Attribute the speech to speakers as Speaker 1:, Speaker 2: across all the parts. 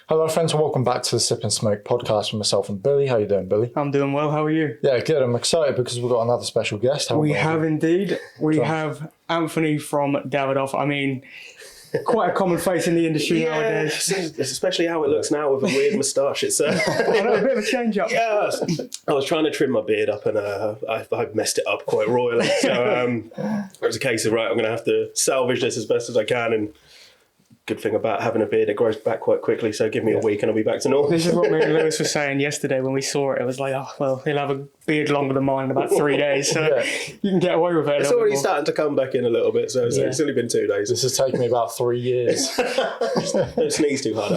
Speaker 1: Hello friends and welcome back to the Sip and Smoke podcast with myself and Billy. How you doing, Billy?
Speaker 2: I'm doing well, how are you?
Speaker 1: Yeah, good. I'm excited because we've got another special guest.
Speaker 2: We have indeed. We have Anthony from Davidoff. I mean, quite a common face in the industry nowadays.
Speaker 3: Especially how it looks now with a weird moustache. It's
Speaker 2: I know, a bit of a change up.
Speaker 3: yeah. I was trying to trim my beard up and I messed it up quite royally. So it was a case of, right, I'm going to have to salvage this as best as I can. And good thing about having a beard, it grows back quite quickly. So give me a week and I'll be back to normal.
Speaker 2: This is what me and Lewis were saying yesterday when we saw it. It was like, oh, well, he'll have a beard longer than mine in about 3 days. So you can get away with it.
Speaker 3: It's already starting to come back in a little bit. So it's only been 2 days.
Speaker 1: This has taken me about 3 years.
Speaker 3: Don't sneeze too hard.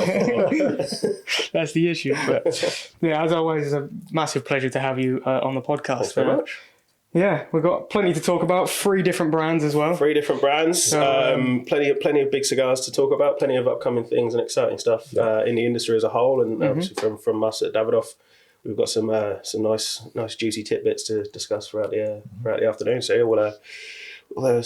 Speaker 2: That's the issue. But yeah, as always, it's a massive pleasure to have you on the podcast.
Speaker 3: Thanks very much.
Speaker 2: Yeah, we've got plenty to talk about. 3 different brands as well.
Speaker 3: 3 different brands. Plenty of big cigars to talk about. Plenty of upcoming things and exciting stuff in the industry as a whole, and obviously from us at Davidoff, we've got some nice juicy tidbits to discuss throughout the afternoon. So yeah, we'll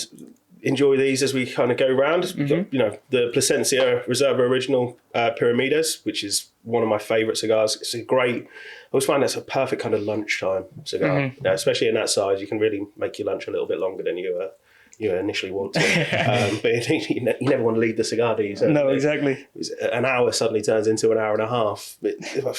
Speaker 3: enjoy these as we kind of go round. You know, the Plasencia Reserva Original Pyramidas, which is one of my favourite cigars. It's a great. I always find that's a perfect kind of lunchtime cigar, especially in that size. You can really make your lunch a little bit longer than you initially want to. But you never want to leave the cigar, do you? So
Speaker 2: no, exactly.
Speaker 3: An hour suddenly turns into an hour and a half.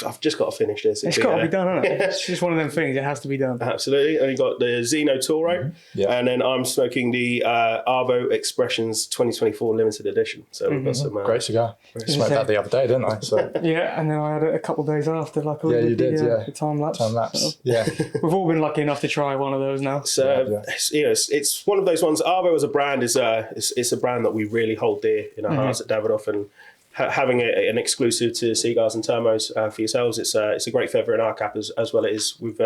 Speaker 3: I've just got to finish this.
Speaker 2: It's got to be done, hasn't it? It's just one of them things. It has to be done.
Speaker 3: Absolutely. And you've got the Zeno Toro. And then I'm smoking the Arvo Expressions 2024 limited edition. So we've got some...
Speaker 1: Great cigar. I smoked that the other day, didn't I? So.
Speaker 2: Yeah, and then I had it a couple of days after. The time lapse.
Speaker 1: So,
Speaker 2: we've all been lucky enough to try one of those now.
Speaker 3: So it's one of those ones. Arvo as a brand is it's a brand that we really hold dear in our hearts at Davidoff, and having an exclusive to C.Gars and Termos for yourselves, it's a great feather in our cap as well it is with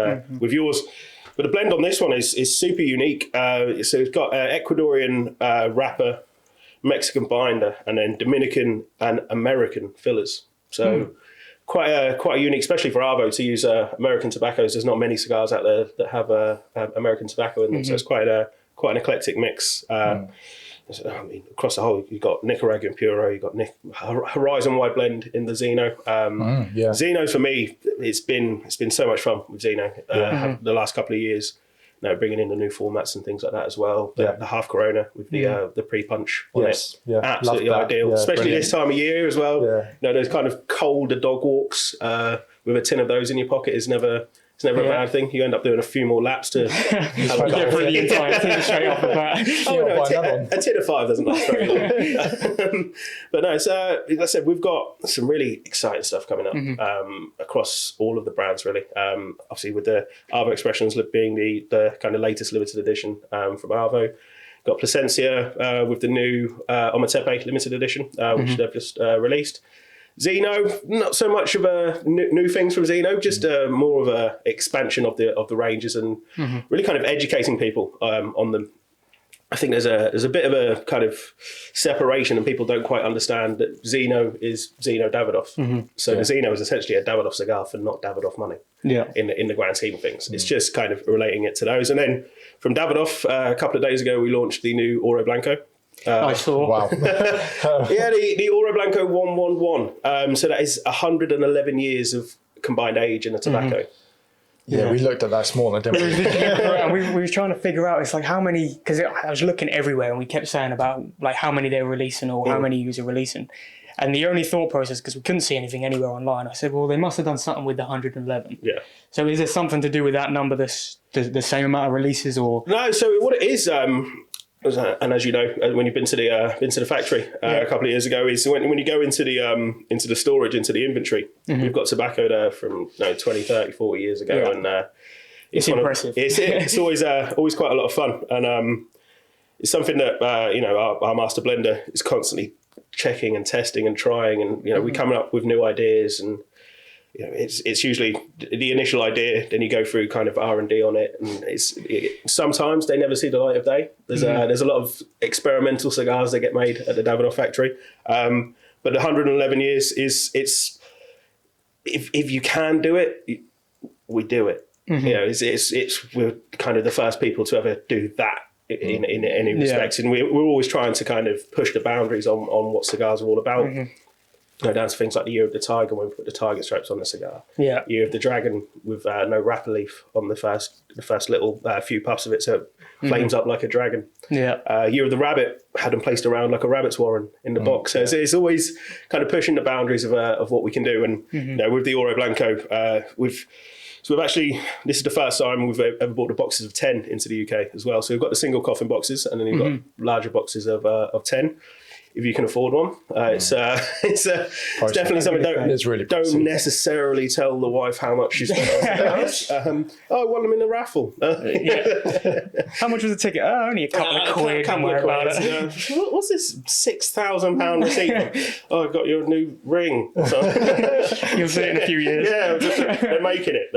Speaker 3: yours. But the blend on this one is super unique. So it's got Ecuadorian wrapper, Mexican binder, and then Dominican and American fillers. So quite unique, especially for Arvo to use American tobaccos. There's not many cigars out there that have American tobacco in them, so it's quite an eclectic mix. I mean, across the whole, you've got Nicaraguan Puro, you've got Horizon Wide Blend in the Zeno. Zeno for me, it's been so much fun with Zeno the last couple of years. Now bringing in the new formats and things like that as well. The half Corona with the pre-punch on it. Absolutely ideal, especially this time of year as well. You know, those kind of colder dog walks with a tin of those in your pocket is never a bad thing. You end up doing a few more laps to
Speaker 2: get through the entire tin straight off the bat.
Speaker 3: A tin of 5 doesn't last very long. But no, so like I said, we've got some really exciting stuff coming up across all of the brands, really. Obviously, with the Arvo Expressions being the kind of latest limited edition from Arvo. Got Plasencia with the new Ometepe limited edition, which they've just released. Zeno, not so much of a new things from Zeno, just more of a expansion of the ranges and really kind of educating people on them. I think there's a bit of a kind of separation, and people don't quite understand that Zeno is Zeno Davidoff. So the Zeno is essentially a Davidoff cigar for not Davidoff money. In the grand scheme of things, it's just kind of relating it to those. And then from Davidoff, a couple of days ago, we launched the new Oro Blanco.
Speaker 2: I saw.
Speaker 1: Wow.
Speaker 3: The Oro Blanco 111. So that is 111 years of combined age in the tobacco.
Speaker 1: Yeah, we looked at that this morning, didn't we?
Speaker 2: And we were trying to figure out, it's like how many, because I was looking everywhere and we kept saying about like how many they were releasing or how many you were releasing. And the only thought process, because we couldn't see anything anywhere online, I said, well, they must have done something with the 111.
Speaker 3: Yeah.
Speaker 2: So is there something to do with that number, the same amount of releases, or?
Speaker 3: No, so what it is, and as you know, when you've been to the factory a couple of years ago, is when you go into the storage, into the inventory, we've got tobacco there from 20, 30, 40 years ago, and
Speaker 2: it's impressive.
Speaker 3: It's always quite a lot of fun, and it's something that our master blender is constantly checking and testing and trying, and we're coming up with new ideas, and it's usually the initial idea, then you go through kind of R&D on it, and sometimes they never see the light of day. There's a lot of experimental cigars that get made at the Davidoff factory, but 111 years is if you can do it, we do it. We're kind of the first people to ever do that in any respects, and we're always trying to kind of push the boundaries on what cigars are all about. down to things like the Year of the Tiger, when we put the tiger stripes on the cigar.
Speaker 2: Yeah.
Speaker 3: Year of the Dragon with no wrapper leaf on the first little few puffs of it, so it flames up like a dragon.
Speaker 2: Yeah.
Speaker 3: Year of the Rabbit had them placed around like a rabbit's warren in the box. So it's always kind of pushing the boundaries of what we can do. And with the Oro Blanco, we've actually, this is the first time we've ever bought the boxes of 10 into the UK as well. So we've got the single coffin boxes, and then you've got larger boxes of 10. If you can afford one, it's definitely something. Don't necessarily tell the wife how much you spent on cigars. I won them in a raffle.
Speaker 2: How much was the ticket? Only a couple of quid.
Speaker 3: What's this £6,000 receipt? Oh, I got your new ring. So.
Speaker 2: You'll see it in a few years.
Speaker 3: Yeah, they're making it.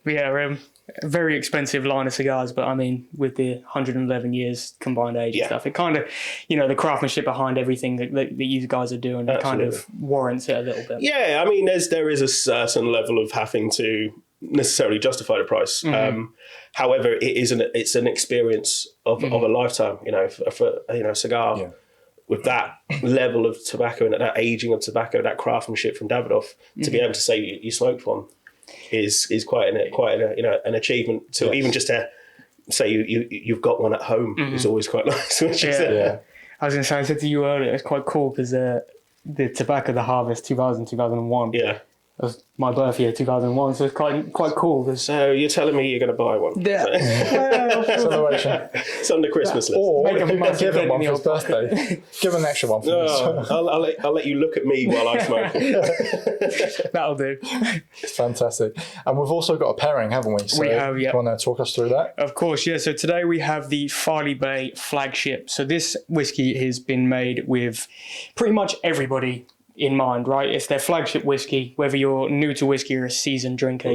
Speaker 2: Yeah, very expensive line of cigars, but I mean, with the 111 years combined age and stuff, it kind of, the craftsmanship behind everything that you guys are doing, it kind of warrants it a little bit.
Speaker 3: Yeah, I mean, there is a certain level of having to necessarily justify the price. However, it's an experience of a lifetime. For a cigar with that level of tobacco and that aging of tobacco, that craftsmanship from Davidoff, to be able to say you smoked one is quite an achievement. So even just to say you've got one at home is always quite nice.
Speaker 2: I was going to say, I said to you earlier, it's quite cool because the tobacco, the harvest 2001. Yeah. It was my birth year, 2001, so it's quite cool.
Speaker 3: So you're telling me you're going to buy one?
Speaker 2: Yeah.
Speaker 1: Celebration.
Speaker 3: It's on the Christmas list.
Speaker 1: Or you can give him one for his birthday. Give him an extra one for his.
Speaker 3: I'll let you look at me while I smoke.
Speaker 2: That'll do.
Speaker 1: It's fantastic. And we've also got a pairing, haven't we? So
Speaker 2: we have, yeah.
Speaker 1: Do you want to talk us through that?
Speaker 2: Of course, yeah. So today we have the Farley Bay Flagship. So this whiskey has been made with pretty much everybody in mind, right? It's their flagship whiskey. Whether you're new to whiskey or a seasoned drinker,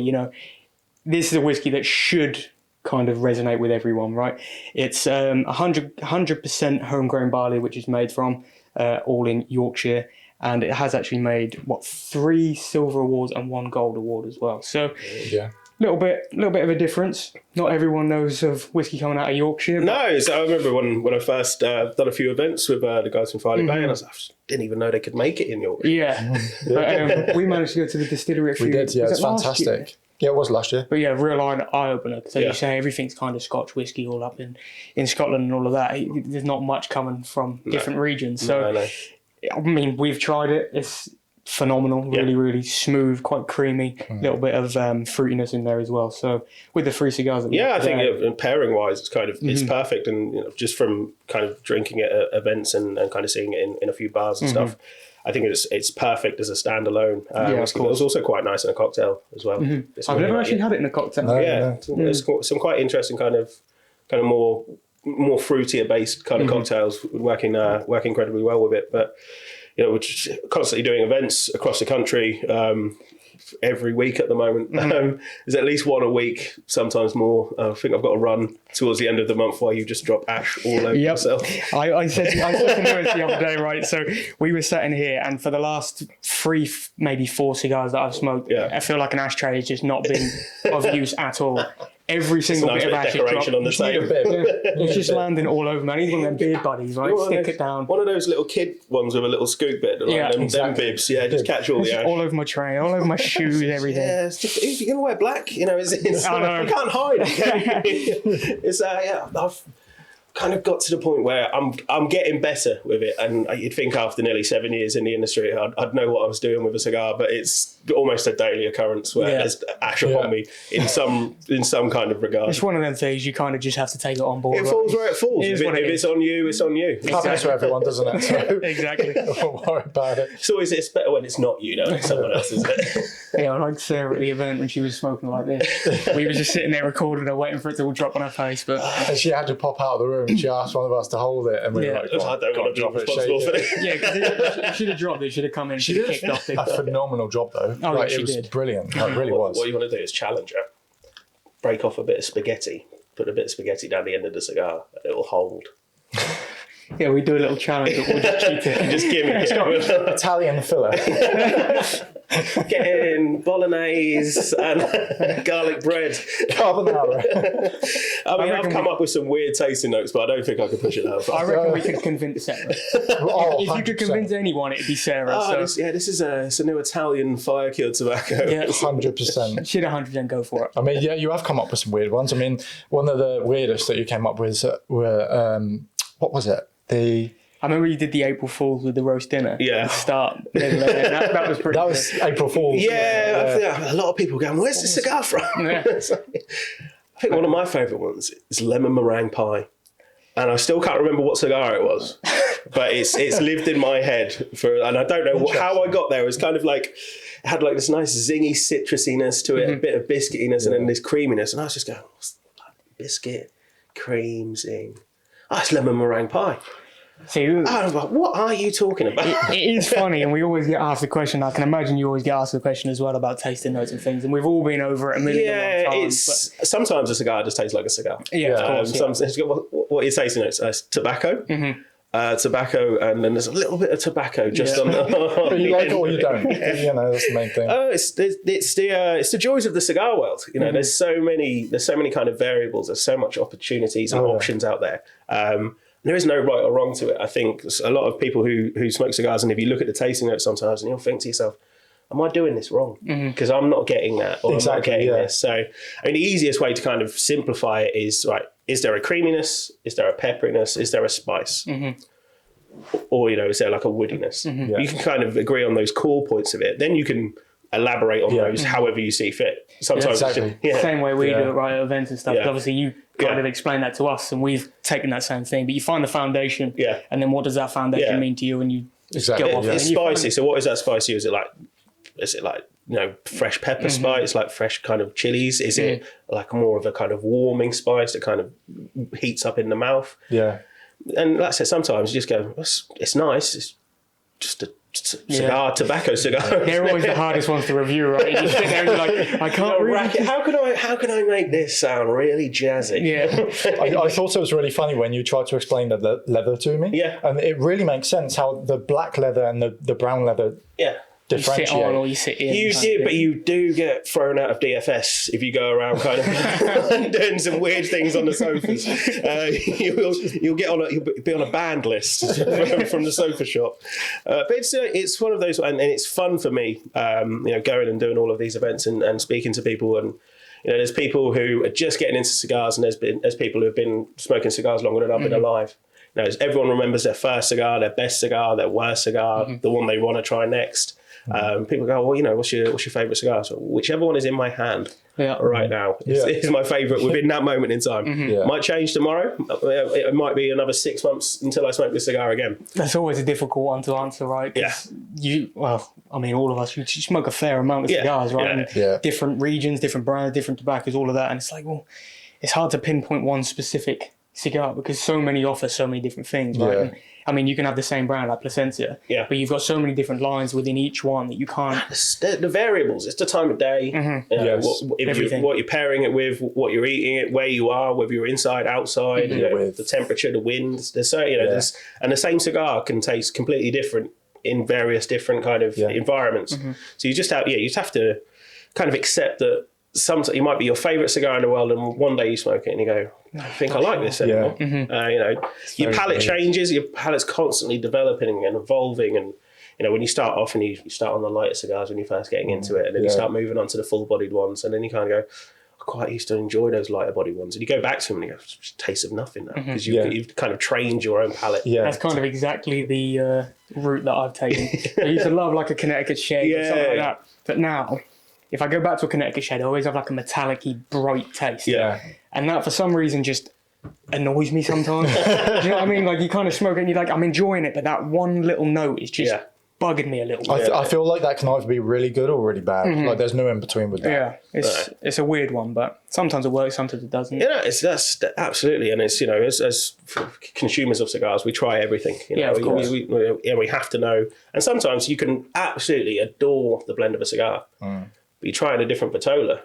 Speaker 2: this is a whiskey that should kind of resonate with everyone, right? It's 100% homegrown barley, which is made from all in Yorkshire, and it has actually made 3 silver awards and 1 gold award as well. So
Speaker 1: yeah.
Speaker 2: Little bit of a difference. Not everyone knows of whiskey coming out of Yorkshire.
Speaker 3: No, so I remember when I first done a few events with the guys from Farley Bay, and I didn't even know they could make it in Yorkshire.
Speaker 2: Yeah, but, we managed to go to the distillery.
Speaker 1: We did, yeah, it's fantastic. Yeah, it was last year.
Speaker 2: But yeah, real eye opener. So you say everything's kind of Scotch whiskey all up in Scotland and all of that. There's not much coming from different regions. So I mean, we've tried it. It's phenomenal, really smooth, quite creamy, a little bit of fruitiness in there as well. So with the 3 cigars that we
Speaker 3: I think pairing wise it's kind of it's perfect, and just from kind of drinking at events and kind of seeing it in a few bars and stuff, I think it's perfect as a standalone whiskey. It was also quite nice in a cocktail as well.
Speaker 2: I've never actually had it in a cocktail.
Speaker 3: There's some quite interesting kind of more fruitier based kind of cocktails work incredibly well with it. But we're just constantly doing events across the country every week at the moment. There's at least one a week, sometimes more. I think I've got to run towards the end of the month while you just drop ash all over yourself.
Speaker 2: I said to Lewis the other day, right? So we were sitting here, and for the last 3, maybe 4 cigars that I've smoked, I feel like an ashtray has just not been of use at all. Every single bit of ash
Speaker 3: decoration on the table.
Speaker 2: It's just landing all over, man. Even one of them beard buddies, right? Stick it down.
Speaker 3: One of those little kid ones with a little scoop bit. Them bibs. Yeah, just catch all the ash.
Speaker 2: All over my tray, all over my shoes, everything.
Speaker 3: Yeah, it's just, if you're going to wear black, I know. You can't hide. It's, I've kind of got to the point where I'm getting better with it, and you'd think after nearly 7 years in the industry I'd know what I was doing with a cigar, but it's almost a daily occurrence where there's ash upon me in some kind of regard.
Speaker 2: It's one of them things you kind of just have to take it on board.
Speaker 3: It falls where it falls. If it's on you, it's on you.
Speaker 1: It happens to everyone, doesn't it? So
Speaker 2: exactly.
Speaker 1: Don't worry about it.
Speaker 3: It's better when it's not you, it's someone else, isn't it?
Speaker 2: Yeah, like Sarah at the event when she was smoking like this. We were just sitting there recording her, waiting for it to all drop on her face. But
Speaker 1: and she had to pop out of the room. She asked one of us to hold it, and we were like,
Speaker 3: I don't want to be responsible for it.
Speaker 2: Yeah, because if she'd have dropped it, she'd have come in. She did kicked off.
Speaker 1: A phenomenal job, though.
Speaker 2: Oh,
Speaker 1: it was brilliant. It really was.
Speaker 3: What you want to do is challenge her. Break off a bit of spaghetti. Put a bit of spaghetti down the end of the cigar, and it will hold.
Speaker 2: Yeah, we do a little challenge, but we'll just cheat it.
Speaker 3: Just give me
Speaker 1: Italian filler.
Speaker 3: getting bolognese and garlic bread.
Speaker 1: Carbonara.
Speaker 3: I mean, I've come up with some weird tasting notes, but I don't think I could push it that far.
Speaker 2: I reckon we could convince Sarah.
Speaker 1: Oh,
Speaker 2: If you could
Speaker 1: 100%.
Speaker 2: convince anyone, it'd be Sarah. So
Speaker 3: This is a new Italian fire-cured tobacco.
Speaker 2: yeah,
Speaker 1: 100%.
Speaker 2: she'd 100% go for it.
Speaker 1: I mean, yeah, you have come up with some weird ones. I mean, one of the weirdest that you came up with were, what was it?
Speaker 2: I remember you did the April Fools with the roast dinner.
Speaker 3: Yeah.
Speaker 2: At the start. That was pretty
Speaker 1: That was April Fool's.
Speaker 3: Yeah, I think a lot of people going, where's the cigar from?
Speaker 2: Yeah.
Speaker 3: I think one of my favourite ones is lemon meringue pie. And I still can't remember what cigar it was. But it's lived in my head and I don't know how I got there. It was kind of like, it had like this nice zingy citrusiness to it, a bit of biscuitiness and then this creaminess. And I was just going, what's that? Biscuit, cream, zing. Oh, it's lemon meringue pie.
Speaker 2: See,
Speaker 3: And I was like, what are you talking about?
Speaker 2: it is funny, and we always get asked the question. I can imagine you always get asked the question as well about tasting notes and things, and we've all been over it a million times.
Speaker 3: Sometimes a cigar just tastes like a cigar.
Speaker 2: Yeah, of course, yeah.
Speaker 3: Sometimes what are you tasting notes? Tobacco. Tobacco, and then there's a little bit of tobacco just on the.
Speaker 1: But you like it or you don't. You know, that's the main thing.
Speaker 3: Oh, it's the joys of the cigar world. You know, there's so many kind of variables. There's so much opportunities and options out there. There is no right or wrong to it. I think a lot of people who smoke cigars, and if you look at the tasting notes sometimes, and you'll think to yourself, am I doing this wrong? Because I'm not getting that, or I'm not getting this. So, I mean, the easiest way to kind of simplify it is, right, is there a creaminess? Is there a pepperiness? Is there a spice? Or, you know, is there like a woodiness? You can kind of agree on those core points of it. Then you can elaborate on those however you see fit. Sometimes
Speaker 2: Same way we do it, right, at events and stuff.
Speaker 3: Yeah.
Speaker 2: Obviously, you kind of explain that to us, and we've taken that same thing. But you find the foundation, and then what does that foundation mean to you? And you
Speaker 1: Exactly.
Speaker 2: go off.
Speaker 3: It's spicy. So what is that spicy? Is it like you know, fresh pepper spice, like fresh kind of chilies? Is it like more of a kind of warming spice that kind of heats up in the mouth?
Speaker 1: Yeah.
Speaker 3: And like I said, sometimes you just go, it's nice. It's just a cigar, tobacco cigar.
Speaker 2: They're always the hardest ones to review, right? You sit there and you're like, I can't
Speaker 3: rack it. How can I make this sound really jazzy?
Speaker 2: Yeah.
Speaker 1: I thought it was really funny when you tried to explain the leather to me.
Speaker 3: Yeah.
Speaker 1: And it really makes sense how the black leather and the brown leather
Speaker 2: You sit
Speaker 1: differentiate.
Speaker 2: on or you sit in.
Speaker 3: You do, but you do get thrown out of DFS if you go around kind of doing some weird things on the sofas. You'll be on a banned list from the sofa shop. But it's one of those, and it's fun for me. You know, going and doing all of these events and speaking to people, and you know, there's people who are just getting into cigars, and there's people who have been smoking cigars longer than I've been alive. You know, everyone remembers their first cigar, their best cigar, their worst cigar, the one they want to try next. People go, well, you know, what's your favourite cigar? So whichever one is in my hand right now is my favourite within that moment in time. Might change tomorrow. It might be another 6 months until I smoke this cigar again.
Speaker 2: That's always a difficult one to answer, right? I mean, all of us, you smoke a fair amount of cigars, right? And different regions, different brands, different tobaccos, all of that. And it's like, well, it's hard to pinpoint one specific cigar because so many offer so many different things, right? And, I mean, you can have the same brand like Placencia, but you've got so many different lines within each one that you can't. The
Speaker 3: variables, it's the time of day, you know, what you're pairing it with, what you're eating it, where you are, whether you're inside, outside, you know, the temperature, the wind. There's so, you know, and the same cigar can taste completely different in various different kind of environments. So you just have to kind of accept that sometimes it might be your favourite cigar in the world, and one day you smoke it and you go, I think I like this anymore. You know, your palate changes, your palate's constantly developing and evolving, and you know, when you start off and you start on the lighter cigars when you're first getting into it, and then you start moving on to the full-bodied ones, and then you kind of go, I quite used to enjoy those lighter bodied ones, and you go back to them and you go, it's just taste of nothing now, because you've kind of trained your own palate.
Speaker 2: That's kind of exactly the route that I've taken. I used to love like a Connecticut Shade or something like that, but now if I go back to a Connecticut Shade, I always have like a metallic-y, bright taste. And that for some reason just annoys me sometimes. Do you know what I mean? Like you kind of smoke it and you're like, I'm enjoying it, but that one little note is just bugging me a little bit.
Speaker 1: I feel like that can either be really good or really bad. Like there's no in between with that.
Speaker 2: It's a weird one, but sometimes it works, sometimes it doesn't.
Speaker 3: Yeah, that's absolutely, and it's, you know, as consumers of cigars, we try everything. You know,
Speaker 2: of course.
Speaker 3: We have to know, and sometimes you can absolutely adore the blend of a cigar. But you try in a different vitola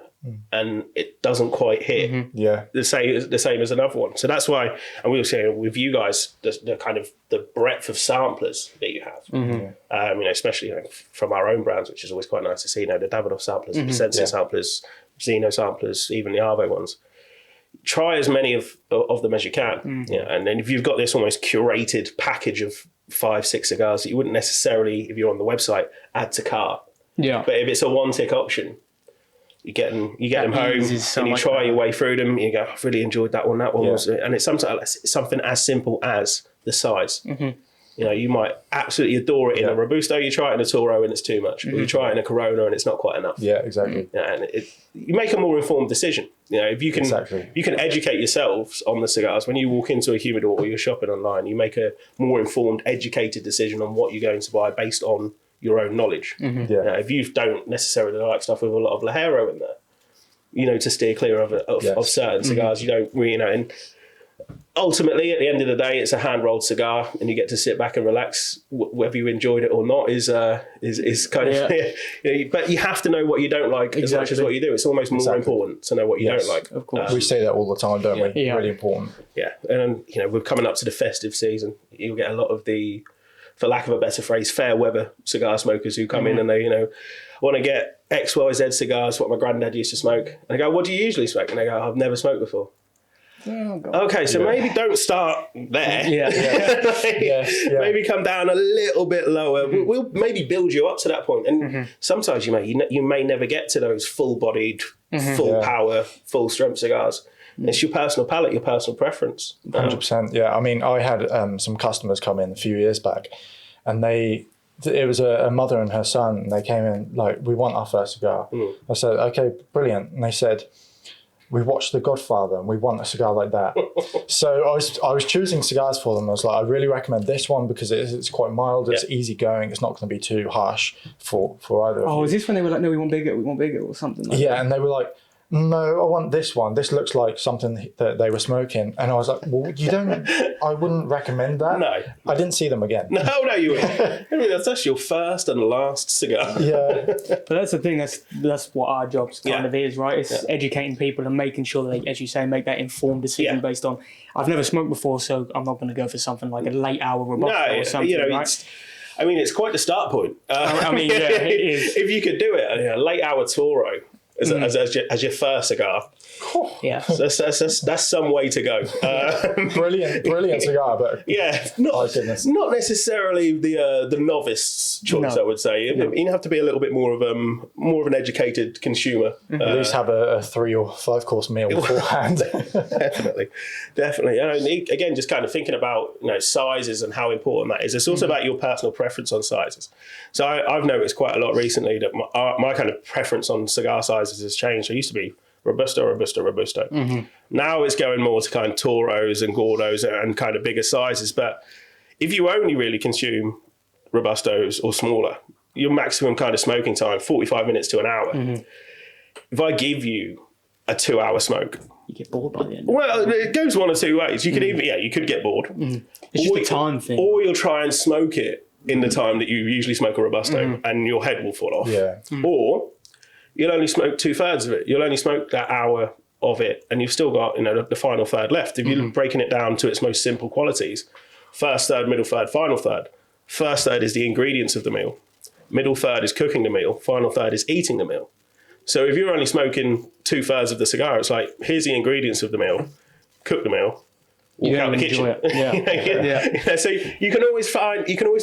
Speaker 3: and it doesn't quite hit the same as another one. So that's why, and we were saying with you guys, the kind of the breadth of samplers that you have, especially from our own brands, which is always quite nice to see. The Davidoff samplers, the Sensei samplers, Zeno samplers, even the Arvo ones. Try as many of them as you can. And then if you've got this almost curated package of 5-6 cigars that you wouldn't necessarily, if you're on the website, add to cart. Yeah. But if it's a one-tick option, you get them home and you try your way through them. You go, I've really enjoyed that one. That one was, and it's something as simple as the size. You might absolutely adore it in a Robusto. You try it in a Toro and it's too much. Or you try it in a Corona and it's not quite enough.
Speaker 1: Yeah, exactly.
Speaker 3: And you make a more informed decision. If you can educate yourselves on the cigars when you walk into a humidor or you're shopping online. You make a more informed, educated decision on what you're going to buy based on your own knowledge. If you don't necessarily like stuff with a lot of Ligero in there, to steer clear of certain cigars, you don't really and ultimately at the end of the day it's a hand rolled cigar and you get to sit back and relax. Whether you enjoyed it or not is kind of but you have to know what you don't like as much as what you do. It's almost more important to know what you don't like.
Speaker 2: Of course.
Speaker 1: We say that all the time, don't we? Really important.
Speaker 3: And we're coming up to the festive season. You'll get a lot of the, for lack of a better phrase, fair weather cigar smokers who come in and they, want to get XYZ cigars, what my granddad used to smoke. And I go, what do you usually smoke? And they go, I've never smoked before. Oh, God. Okay, so maybe don't start there. Maybe come down a little bit lower. We'll maybe build you up to that point. And sometimes you may never get to those full-bodied, full-power, full-strength cigars. It's your personal palate, your personal preference.
Speaker 1: 100%. Yeah, I mean, I had some customers come in a few years back, and it was a mother and her son, and they came in like, we want our first cigar. I said, okay, brilliant. And they said, we watched The Godfather and we want a cigar like that. So I was choosing cigars for them. I was like, I really recommend this one because it's quite mild, it's easy going, it's not going to be too harsh for either of you.
Speaker 2: Is this when they were like, no, we want bigger or something like that?
Speaker 1: And they were like, no, I want this one. This looks like something that they were smoking. And I was like, well, I wouldn't recommend that.
Speaker 3: No.
Speaker 1: I didn't see them again.
Speaker 3: No, you wouldn't. I mean, that's your first and last cigar.
Speaker 2: But that's the thing, that's what our jobs kind of is, right? It's educating people and making sure they, as you say, make that informed decision based on, I've never smoked before, so I'm not going to go for something like a late hour Robusto or something, right?
Speaker 3: It's quite the start point.
Speaker 2: It is.
Speaker 3: If you could do it, a late hour Toro as your first cigar. That's some way to go.
Speaker 1: Brilliant cigar, but
Speaker 3: not necessarily the novice choice. I would say you have to be a little bit more of an educated consumer.
Speaker 1: At least have a 3 or 5 course meal beforehand.
Speaker 3: Definitely. Again, just kind of thinking about sizes and how important that is. It's also about your personal preference on sizes. So I've noticed quite a lot recently that my kind of preference on cigar sizes has changed. I used to be Robusto. Now it's going more to kind of Toros and Gordos and kind of bigger sizes. But if you only really consume Robustos or smaller, your maximum kind of smoking time, 45 minutes to an hour. If I give you a 2-hour smoke,
Speaker 2: you get bored by the end.
Speaker 3: Well, it goes one or two ways. You could you could get bored.
Speaker 2: It's just a time thing.
Speaker 3: Or you'll try and smoke it in the time that you usually smoke a Robusto and your head will fall off. Or you'll only smoke 2/3 of it. You'll only smoke that hour of it and you've still got the final third left. If you're breaking it down to its most simple qualities, first third, middle third, final third. First third is the ingredients of the meal. Middle third is cooking the meal. Final third is eating the meal. So if you're only smoking 2/3 of the cigar, it's like, here's the ingredients of the meal, cook the meal, walk out the kitchen. So you can always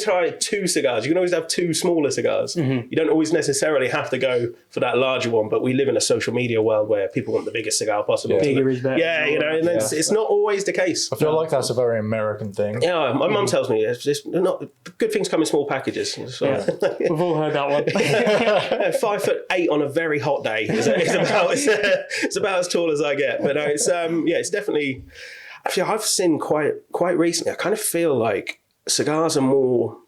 Speaker 3: try 2 cigars. You can always have 2 smaller cigars. You don't always necessarily have to go for that larger one, but we live in a social media world where people want the biggest cigar possible.
Speaker 2: Bigger is better.
Speaker 3: It's not always the case.
Speaker 1: I feel like that's a very American thing.
Speaker 3: Yeah, my mum tells me good things come in small packages. So.
Speaker 2: We've all heard that one.
Speaker 3: 5'8" on a very hot day it's about as tall as I get. But it's definitely. Actually, I've seen quite recently. I kind of feel like cigars are more.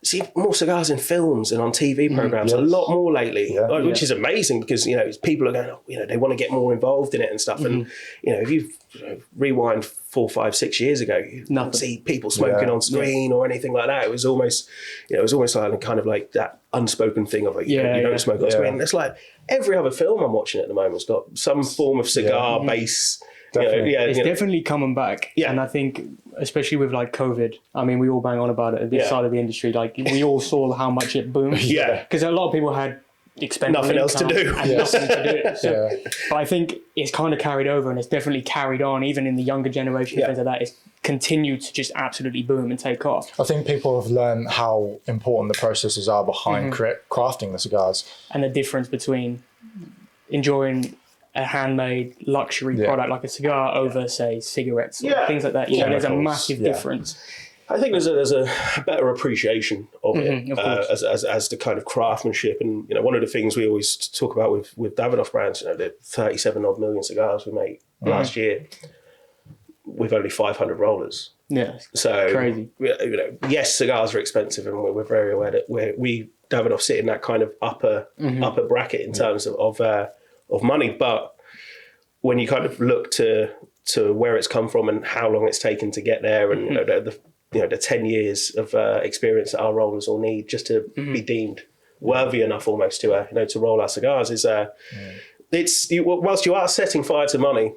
Speaker 3: see more cigars in films and on TV programs a lot more lately, which is amazing because, people are going, they want to get more involved in it and stuff. And, if you rewind 4, 5, 6 years ago, you didn't see people smoking on screen or anything like that. It was almost, like kind of like that unspoken thing of you don't smoke on screen. It's like every other film I'm watching at the moment has got some form of cigar base.
Speaker 2: It's definitely coming back. Yeah. And I think, especially with like COVID, I mean, we all bang on about it at this side of the industry. Like, we all saw how much it boomed. Because a lot of people had
Speaker 3: nothing else to do.
Speaker 2: And nothing to do. So, but I think it's kind of carried over, and it's definitely carried on, even in the younger generation, things like that. It's continued to just absolutely boom and take off.
Speaker 1: I think people have learned how important the processes are behind crafting the cigars.
Speaker 2: And the difference between enjoying a handmade luxury product like a cigar over, say, cigarettes or things like that. There's a massive difference.
Speaker 3: I think there's a better appreciation of it as the kind of craftsmanship. And, one of the things we always talk about with Davidoff brands, the 37 odd million cigars we made last year with only 500 rollers.
Speaker 2: Yeah.
Speaker 3: So,
Speaker 2: crazy.
Speaker 3: Yes, cigars are expensive, and we're very aware that we Davidoff sit in that kind of upper bracket in terms of money, but when you kind of look to where it's come from and how long it's taken to get there, and the 10 years of experience that our rollers all need just to be deemed worthy enough almost to roll our cigars is whilst you are setting fire to money,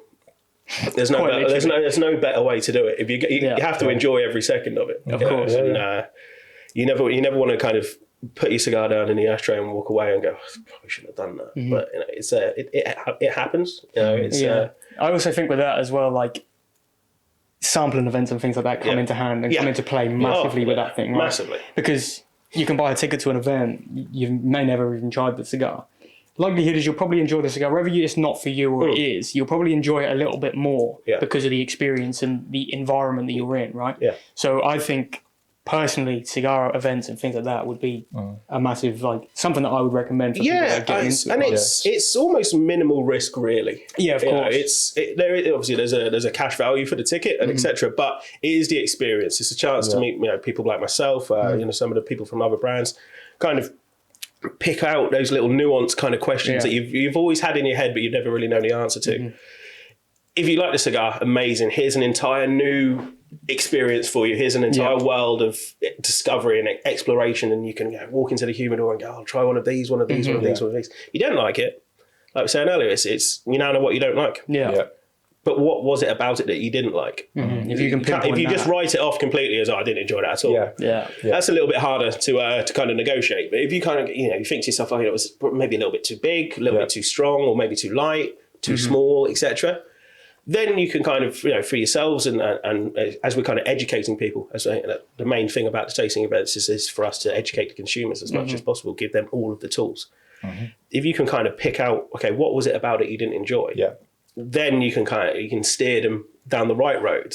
Speaker 3: there's no better way to do it. If you have to enjoy every second of it,
Speaker 2: of course,
Speaker 3: and you never want to kind of put your cigar down in the ashtray and walk away and go, I probably shouldn't have done that. But it happens. I
Speaker 2: also think with that as well, like sampling events and things like that come into hand and come into play massively with that thing, right?
Speaker 3: Massively.
Speaker 2: Because you can buy a ticket to an event, you may never even tried the cigar. Likelihood is you'll probably enjoy the cigar, whether it's not for you or it is, you'll probably enjoy it a little bit more because of the experience and the environment that you're in, right?
Speaker 3: Yeah.
Speaker 2: So I think personally, cigar events and things like that would be a massive, like, something that I would recommend for people that get into.
Speaker 3: And it's almost minimal risk, really.
Speaker 2: Yeah, of course.
Speaker 3: Obviously there's a cash value for the ticket and etc. But it is the experience. It's a chance to meet people like myself, some of the people from other brands, kind of pick out those little nuanced kind of questions that you've always had in your head, but you've never really known the answer to. If you like the cigar, amazing. Here's an entire new experience for you. Here's an entire world of discovery and exploration, and you can walk into the humidor and go, I'll try one of these, one of these. You don't like it, like we were saying earlier, it's you now know what you don't like. But what was it about it that you didn't like?
Speaker 2: If you
Speaker 3: just write it off completely as I didn't enjoy that at all. That's a little bit harder to kind of negotiate. But if you kind of you think to yourself, it was maybe a little bit too big, a little bit too strong, or maybe too light, too small, etc. Then you can kind of, for yourselves and as we're kind of educating people, as the main thing about the tasting events is for us to educate the consumers as much as possible, give them all of the tools. If you can kind of pick out, okay, what was it about it you didn't enjoy? Then you can steer them down the right road.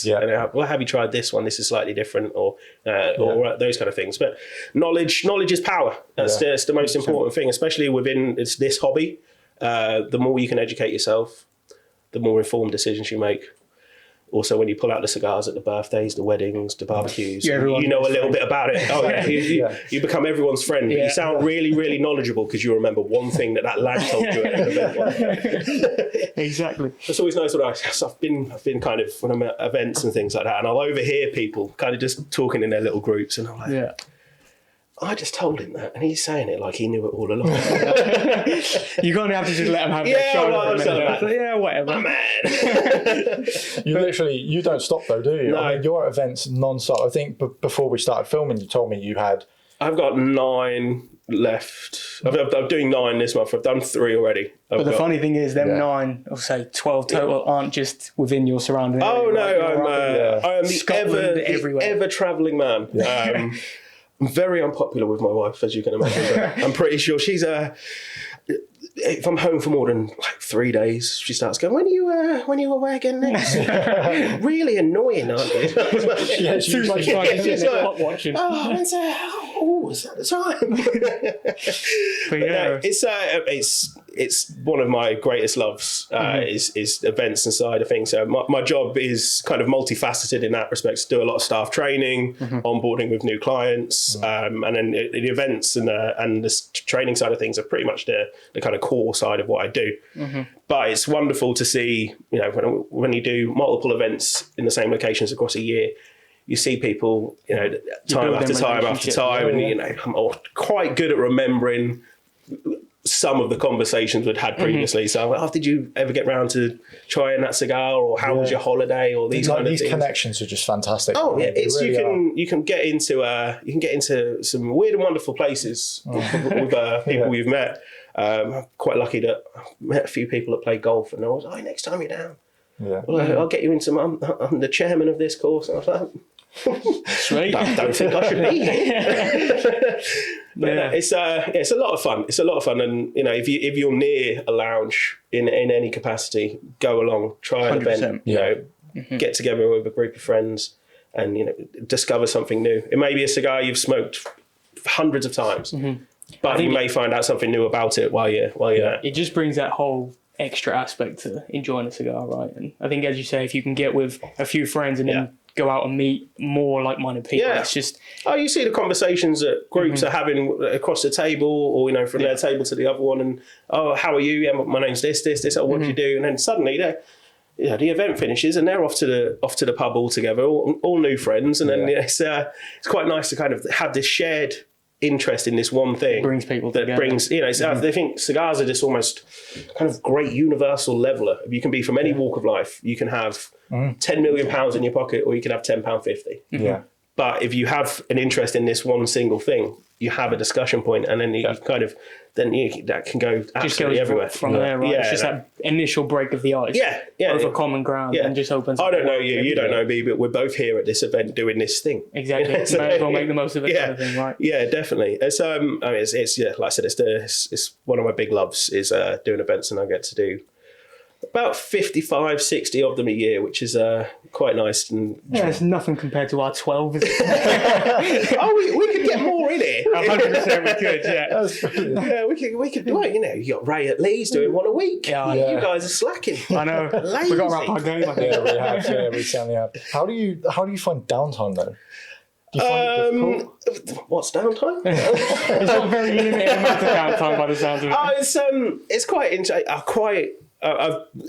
Speaker 3: Well, have you tried this one? This is slightly different, or those kind of things. But knowledge is power. That's the most important thing, especially within this hobby. The more you can educate yourself, the more informed decisions you make. Also, when you pull out the cigars at the birthdays, the weddings, the barbecues, you know a little bit about it. You become everyone's friend. You sound really, really knowledgeable because you remember one thing that lad told you at an event.
Speaker 2: Exactly.
Speaker 3: It's always nice when I've been kind of when I'm at events and things like that, and I'll overhear people kind of just talking in their little groups, and I'm like, I just told him that, and he's saying it like he knew it all along.
Speaker 2: You're going to have to just let him have their shoulder. Whatever.
Speaker 3: Oh, man.
Speaker 1: You don't stop though, do you?
Speaker 3: No.
Speaker 1: I mean, you're at events non-stop. I think before we started filming, you told me you had...
Speaker 3: I've got 9 left. I'm doing 9 this month. I've done 3 already.
Speaker 2: But the funny thing is, them 9, or say 12 total, aren't just within your surrounding area.
Speaker 3: Oh, no. I am the ever-travelling man. I'm very unpopular with my wife, as you can imagine. But I'm pretty sure she's if I'm home for more than like 3 days, she starts going, when are you away again next? Really annoying, aren't you?
Speaker 2: She's like watching.
Speaker 3: When's that? Oh, is that the time?
Speaker 2: But
Speaker 3: it's one of my greatest loves is events and side of things. So my job is kind of multifaceted in that respect. To do a lot of staff training, onboarding with new clients, and then the events and the training side of things are pretty much the kind of core side of what I do. But it's wonderful to see, you know, when you do multiple events in the same locations across a year, you see people, you know, time after time after time, and you know, I'm quite good at remembering some of the conversations we'd had previously. So, oh, did you ever get round to trying that cigar, or how was your holiday, or these kind of things? These
Speaker 1: connections are just fantastic.
Speaker 3: Oh yeah, it's really you can get into some weird and wonderful places with people you've met. I'm quite lucky that I've met a few people that play golf, and I was, oh, next time you're down, I'll get you into. I'm the chairman of this course. And I was like,
Speaker 2: sweet.
Speaker 3: Don't think I should be here. But it's a lot of fun. It's a lot of fun, and you know, if you're near a lounge in any capacity, go along, try an 100%. Event. You know, get together with a group of friends, and you know, discover something new. It may be a cigar you've smoked hundreds of times, but you may find out something new about it while you're there.
Speaker 2: It just brings that whole extra aspect to enjoying a cigar, right? And I think, as you say, if you can get with a few friends and then go out and meet more like-minded people, it's just...
Speaker 3: Oh, you see the conversations that groups are having across the table, or, you know, from their table to the other one, and, oh, how are you? Yeah, my name's this, oh, what do you do? And then suddenly the event finishes and they're off to the pub all together, all new friends, and then it's quite nice to kind of have this shared interest in this one thing.
Speaker 2: It brings people
Speaker 3: that
Speaker 2: together.
Speaker 3: Brings, you know, they think cigars are this almost kind of great universal leveler. You can be from any walk of life. You can have £10 million in your pocket, or you can have £10.50.
Speaker 1: Yeah.
Speaker 3: But if you have an interest in this one single thing, you have a discussion point, and then you kind of that can go absolutely everywhere
Speaker 2: from there. Right? It's just that initial break of the ice. Over common ground, and just opens.
Speaker 3: I don't know you, you don't know me, but we're both here at this event doing this thing.
Speaker 2: Exactly. So may as well make the most of it. Kind of thing, right?
Speaker 3: Yeah, definitely. It's I mean, it's like I said, it's one of my big loves is doing events, and I get to do about 55, 60 of them a year, which is quite nice. And
Speaker 2: it's nothing compared to our 12. Is it?
Speaker 3: Oh, we could get more in it.
Speaker 2: 100% we could, yeah.
Speaker 3: We could do it. You know, you got Ray at Lee's doing one a week. You guys are slacking.
Speaker 2: I know.
Speaker 3: Lazy.
Speaker 2: We got to wrap our game. I think.
Speaker 1: Yeah, we have. Yeah, we certainly have. How do you find downtime though? Do you find it difficult?
Speaker 3: What's downtime?
Speaker 2: It's not very limited amount of downtime by the sounds of it.
Speaker 3: It's quite interesting.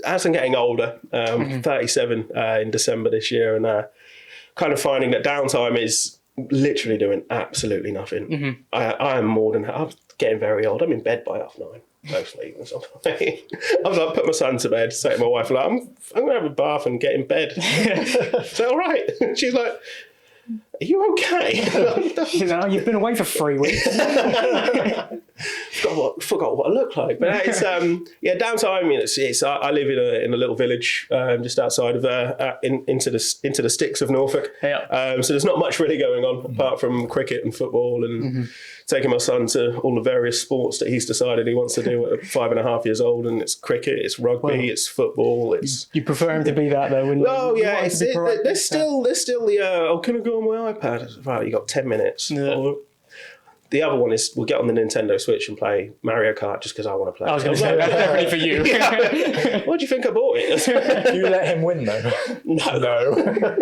Speaker 3: As I'm getting older, 37 in December this year, and kind of finding that downtime is literally doing absolutely nothing. I am more than... I'm getting very old. I'm in bed by 9:30, mostly. I was like, put my son to bed, say to my wife, like, I'm going to have a bath and get in bed. Is that all right? She's like, are you okay?
Speaker 2: You know, you've been away for 3 weeks.
Speaker 3: Forgot what I look like, but it's downtime. I mean, it's I live in a little village just outside of into the sticks of Norfolk. So there's not much really going on apart from cricket and football and taking my son to all the various sports that he's decided he wants to do at 5.5 years old, and it's cricket, it's rugby, it's football. It's
Speaker 2: you prefer him to be that though, wouldn't you?
Speaker 3: Oh yeah, there's still the can I go on my iPad? Right, you got 10 minutes. The other one is we'll get on the Nintendo Switch and play Mario Kart just because I want to play.
Speaker 2: I was going to say, that's definitely for you.
Speaker 3: Why do you think I bought it?
Speaker 1: Do you let him win though?
Speaker 3: No.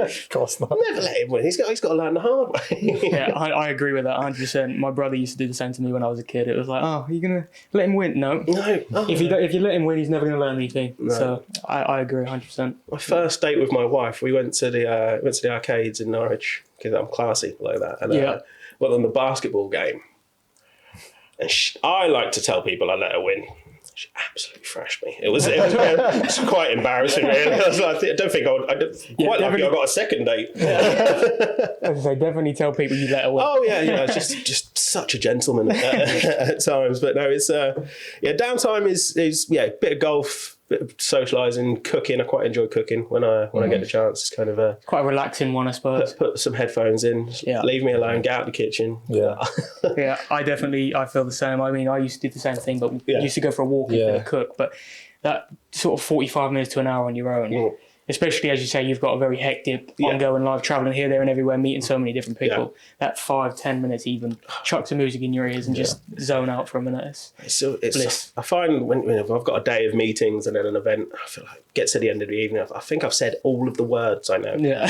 Speaker 1: Of course not.
Speaker 3: Never let him win. He's got to learn the hard way.
Speaker 2: Yeah, I agree with that 100%. My brother used to do the same to me when I was a kid. It was like, oh, are you going to let him win? No. If you let him win, he's never going to learn anything. No. So I agree 100%.
Speaker 3: My first date with my wife, we went to the arcades in Norwich because I'm classy like that. And on the basketball game. And I like to tell people I let her win. She absolutely thrashed me. It was quite embarrassing, really. I don't think quite lucky I got a second date.
Speaker 2: As I definitely tell people you let her win.
Speaker 3: Oh yeah, just such a gentleman at times. But no, it's downtime is a bit of golf, bit of socialising, cooking. I quite enjoy cooking when I get the chance. It's kind of
Speaker 2: quite a relaxing one, I suppose.
Speaker 3: Put some headphones in, leave me alone, get out the kitchen.
Speaker 1: Yeah.
Speaker 2: Yeah, I feel the same. I mean, I used to do the same thing, but we used to go for a walk and cook. But that sort of 45 minutes to an hour on your own, especially as you say, you've got a very hectic ongoing life, traveling here, there, and everywhere, meeting so many different people. That 5-10 minutes, even chuck some music in your ears and just zone out for a minute. It's bliss.
Speaker 3: I find when I've got a day of meetings and then an event, I feel like get to the end of the evening, I think I've said all of the words I know.
Speaker 2: Yeah,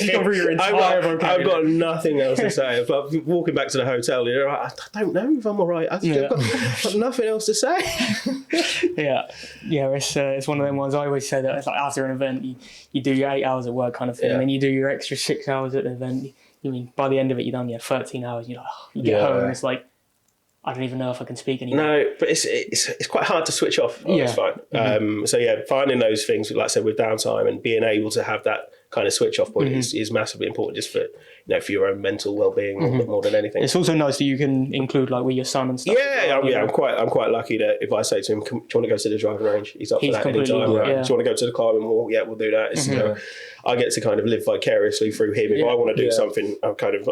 Speaker 2: your entire vocabulary.
Speaker 3: I've got nothing else to say. But walking back to the hotel, I don't know if I'm all right. I've got nothing else to say.
Speaker 2: It's one of them ones. I always say that it's like after an event, you do your 8 hours at work kind of thing, and then you do your extra 6 hours at the event. You mean by the end of it, you're done 13 hours. You get home, and it's like, I don't even know if I can speak anymore.
Speaker 3: No, but it's quite hard to switch off. It's fine. Finding those things, like I said, with downtime and being able to have that kind of switch off point is massively important, just for for your own mental well-being more than anything.
Speaker 2: It's also nice that you can include like with your son and stuff.
Speaker 3: I'm quite lucky that if I say to him, "Do you want to go to the driving range?" He's up for that any time. Do you want to go to the climbing wall? Yeah, we'll do that. I get to kind of live vicariously through him. If I want to do something, I'm kind of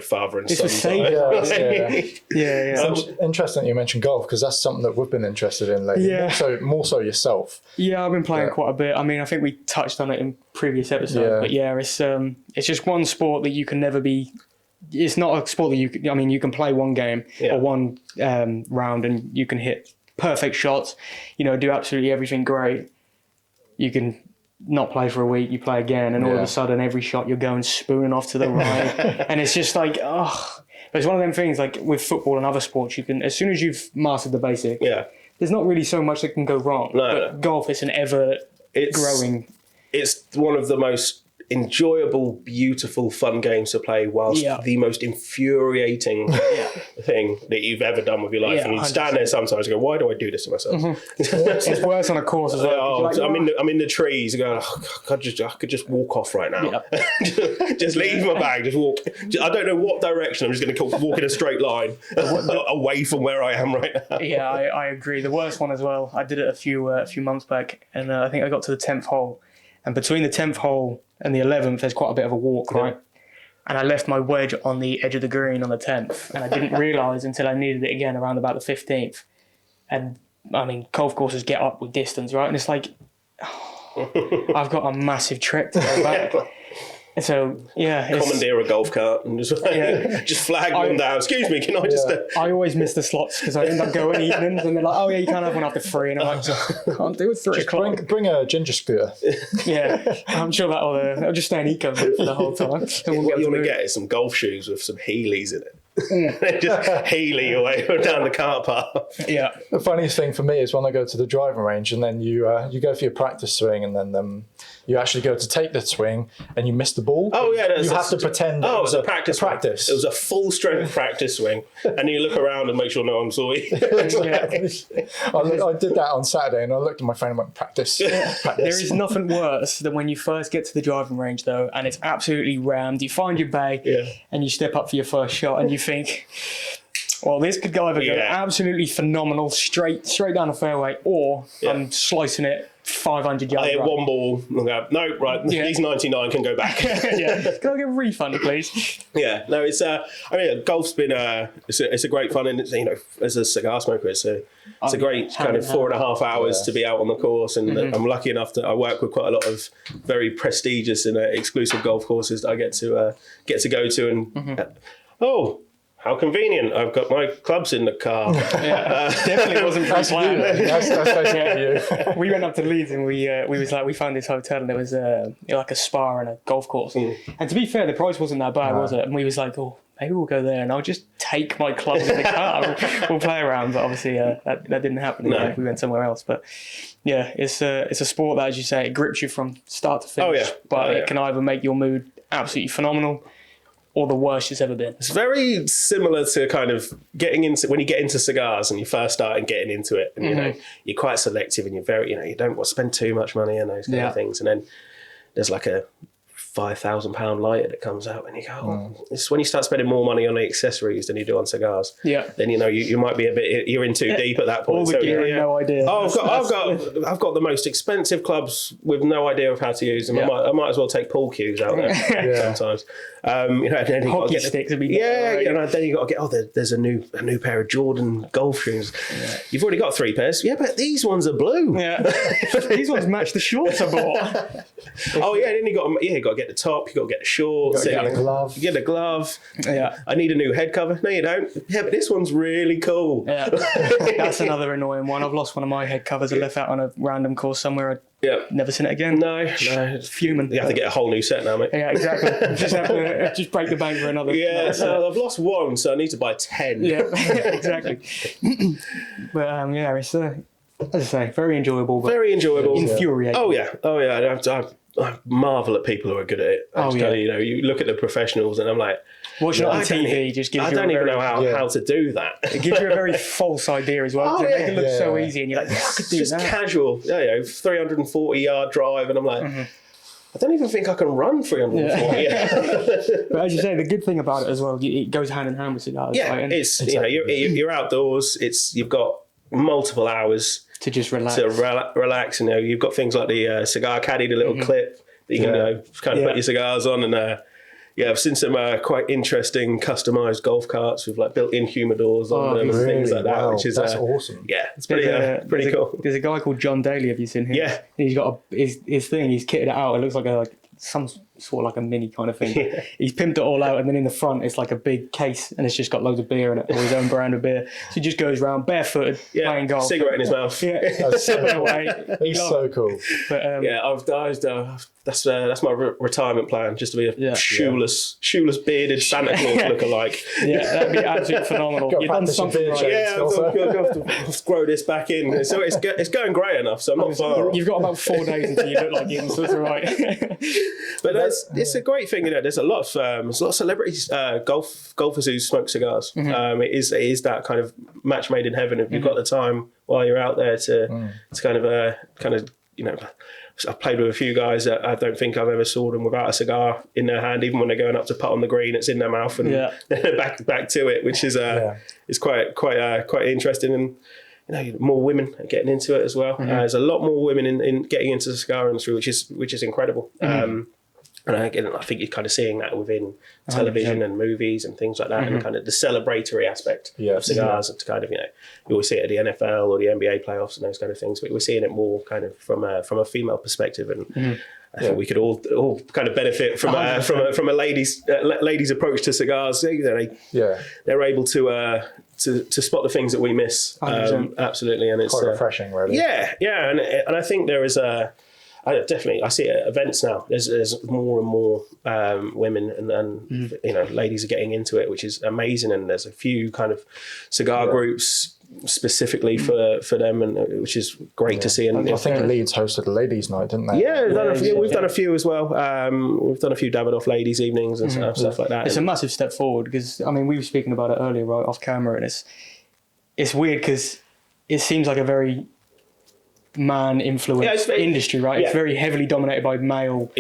Speaker 3: father and son.
Speaker 1: Interesting that you mentioned golf, because that's something that we've been interested in lately. More so yourself.
Speaker 2: Yeah, I've been playing quite a bit. I mean, I think we touched on it in previous episodes, but it's just one sport that you can never be. It's not a sport that you can play one game or one round and you can hit perfect shots, do absolutely everything great. You can not play for a week, you play again, and all of a sudden every shot you're going spooning off to the right. And it's just like, but it's one of them things, like with football and other sports, you can, as soon as you've mastered the basic, there's not really so much that can go wrong. But golf, it's an ever growing.
Speaker 3: It's one of the most enjoyable, beautiful, fun games to play, whilst the most infuriating thing that you've ever done with your life. And you stand there sometimes and go, why do I do this to myself?
Speaker 2: It's worse on a course as well.
Speaker 3: I'm in the trees and going, I could just walk off right now. Just leave my bag, just walk. I don't know what direction, I'm just going to walk in a straight line away from where I am right now.
Speaker 2: Yeah, I agree. The worst one as well, I did it a few months back, and I think I got to the 10th hole. And between the 10th hole and the 11th, there's quite a bit of a walk, right? And I left my wedge on the edge of the green on the 10th. And I didn't realise until I needed it again around about the 15th. And, I mean, golf courses get up with distance, right? And it's like, I've got a massive trek to go back. So,
Speaker 3: commandeer a golf cart and just flag them down. Excuse me, can I just...
Speaker 2: I always miss the slots because I end up going evenings and they're like, oh yeah, you can't have one after 3. And I'm like, I can't do it 3 o'clock.
Speaker 1: Bring a ginger scooter.
Speaker 2: I'm sure I'll just stay in eco for the whole time.
Speaker 3: What you want to get is some golf shoes with some Heelys in it. Just Heely your way down the car path.
Speaker 2: Yeah.
Speaker 1: The funniest thing for me is when I go to the driving range and then you go for your practice swing and then you actually go to take the swing and you miss the ball.
Speaker 3: Oh yeah,
Speaker 1: you have to pretend.
Speaker 3: It was a practice. It was a full strength practice swing, and you look around and make sure no one's saw you.
Speaker 1: I did that on Saturday, and I looked at my phone and went, practice.
Speaker 2: There is nothing worse than when you first get to the driving range though, and it's absolutely rammed. You find your bay, and you step up for your first shot, and you think, well, this could either go absolutely phenomenal, straight down the fairway, or I'm slicing it 500 yards.
Speaker 3: I hit one ball. No, right. These 99 can go back.
Speaker 2: Can I get a refund, please?
Speaker 3: No, it's. Golf's been. It's a great fun, and it's, as a cigar smoker, it's a great kind of 4.5 hours to be out on the course, and I'm lucky enough that I work with quite a lot of very prestigious and exclusive golf courses that I get to go to, and how convenient! I've got my clubs in the car.
Speaker 2: Definitely wasn't pre-planned.
Speaker 1: That's
Speaker 2: We went up to Leeds and we found this hotel and there was like a spa and a golf course. And to be fair, the price wasn't that bad, was it? And we was like, maybe we'll go there and I'll just take my clubs in the car. We'll play around. But obviously that didn't happen.
Speaker 3: No.
Speaker 2: We went somewhere else. But yeah, it's a sport that, as you say, it grips you from start to finish. But it can either make your mood absolutely phenomenal or the worst it's ever been.
Speaker 3: It's very similar to kind of getting into, when you get into cigars and you first start and getting into it, and you're quite selective and you're very, you don't want to spend too much money on those kind of things. And then there's like a £5,000 lighter that comes out, and you go, it's when you start spending more money on the accessories than you do on cigars.
Speaker 2: Yeah.
Speaker 3: Then you might be you're in too deep at that point.
Speaker 2: All the gear and no idea.
Speaker 3: Oh, I've got the most expensive clubs with no idea of how to use them. I might as well take pool cues out there sometimes. And then
Speaker 2: hockey sticks would be
Speaker 3: and then you got to get there's a new pair of Jordan golf shoes. Yeah. You've already got 3 pairs. Yeah, but these ones are blue.
Speaker 2: Yeah. These ones match the shorts I bought.
Speaker 3: Then you got to get the top, you got to get the shorts,
Speaker 1: you get the glove.
Speaker 3: You get the glove.
Speaker 2: Yeah.
Speaker 3: I need a new head cover. No, you don't. Yeah, but this one's really cool.
Speaker 2: Yeah. That's another annoying one. I've lost one of my head covers. I left out on a random course somewhere. Never seen it again.
Speaker 3: No. It's
Speaker 2: fuming.
Speaker 3: You have to get a whole new set now, mate.
Speaker 2: Yeah, exactly. Just have to break the bank for another.
Speaker 3: Yeah, so I've lost one, so I need to buy 10.
Speaker 2: Yeah, exactly. But it's as I say, very enjoyable. But
Speaker 3: very enjoyable.
Speaker 2: Infuriating.
Speaker 3: Oh yeah. I marvel at it. I marvel at people who are good at it. You look at the professionals, and I'm like,
Speaker 2: watching it on TV just gives you.
Speaker 3: I don't even know how to do that.
Speaker 2: It gives you a very false idea as well. It makes it look so easy, and you're like, I could do
Speaker 3: just
Speaker 2: that.
Speaker 3: Casual, 340-yard drive, and I'm like, I don't even think I can run 340.
Speaker 2: But as you say, the good thing about it as well, it goes hand in hand with cigars.
Speaker 3: Yeah,
Speaker 2: right?
Speaker 3: it's you're outdoors. You've got multiple hours
Speaker 2: to just relax.
Speaker 3: Relax, and you've got things like the cigar caddy, the little clip that you can kind of put your cigars on, and I've seen some quite interesting customized golf carts with like built-in humidors on them and things like that, which is
Speaker 1: that's awesome.
Speaker 3: Yeah, it's pretty cool.
Speaker 2: There's a guy called John Daly. Have you seen him?
Speaker 3: Yeah,
Speaker 2: and he's got his thing. He's kitted it out. It looks like some sort of like a mini kind of thing. Yeah. He's pimped it all out, and then in the front it's like a big case, and it's just got loads of beer in it, or his own brand of beer. So he just goes around barefooted playing golf,
Speaker 3: cigarette in his mouth.
Speaker 2: Yeah, sipping away.
Speaker 1: He's so cool.
Speaker 2: But,
Speaker 3: that's my retirement plan, just to be a shoeless bearded Santa Claus lookalike.
Speaker 2: Yeah, that'd be absolutely phenomenal. You've done something right.
Speaker 3: Yeah, I've got to grow this back in. So it's going great enough, so I'm not far off.
Speaker 2: You've got about 4 days until you look like him, so it's all right.
Speaker 3: But it's a great thing, there's a lot of celebrities, golfers who smoke cigars. It is that kind of match made in heaven if you've got the time while you're out there to kind of I've played with a few guys that I don't think I've ever saw them without a cigar in their hand. Even when they're going up to putt on the green, it's in their mouth, and back to it, which is quite interesting. And more women are getting into it as well. There's a lot more women in getting into the cigar industry, which is incredible. And again, I think you're kind of seeing that within television 100%. And movies and things like that, and kind of the celebratory aspect of cigars. And to kind of, you always see it at the NFL or the NBA playoffs and those kind of things, but we're seeing it more kind of from a female perspective. And I think we could all kind of benefit from a ladies' approach to cigars. They're able to spot the things that we miss. Absolutely, and it's
Speaker 1: quite refreshing, really.
Speaker 3: Yeah, and I think there is I see it at events now. There's more and more women and ladies are getting into it, which is amazing. And there's a few kind of cigar groups specifically for them, and which is great to see. And
Speaker 1: I think Leeds hosted a ladies' night, didn't they?
Speaker 3: Yeah, we've done a few as well. We've done a few Davidoff ladies' evenings and stuff like that.
Speaker 2: It's a massive step forward because we were speaking about it earlier, right off camera, and it's weird because it seems like a very man-influenced industry, right? It's very heavily dominated by male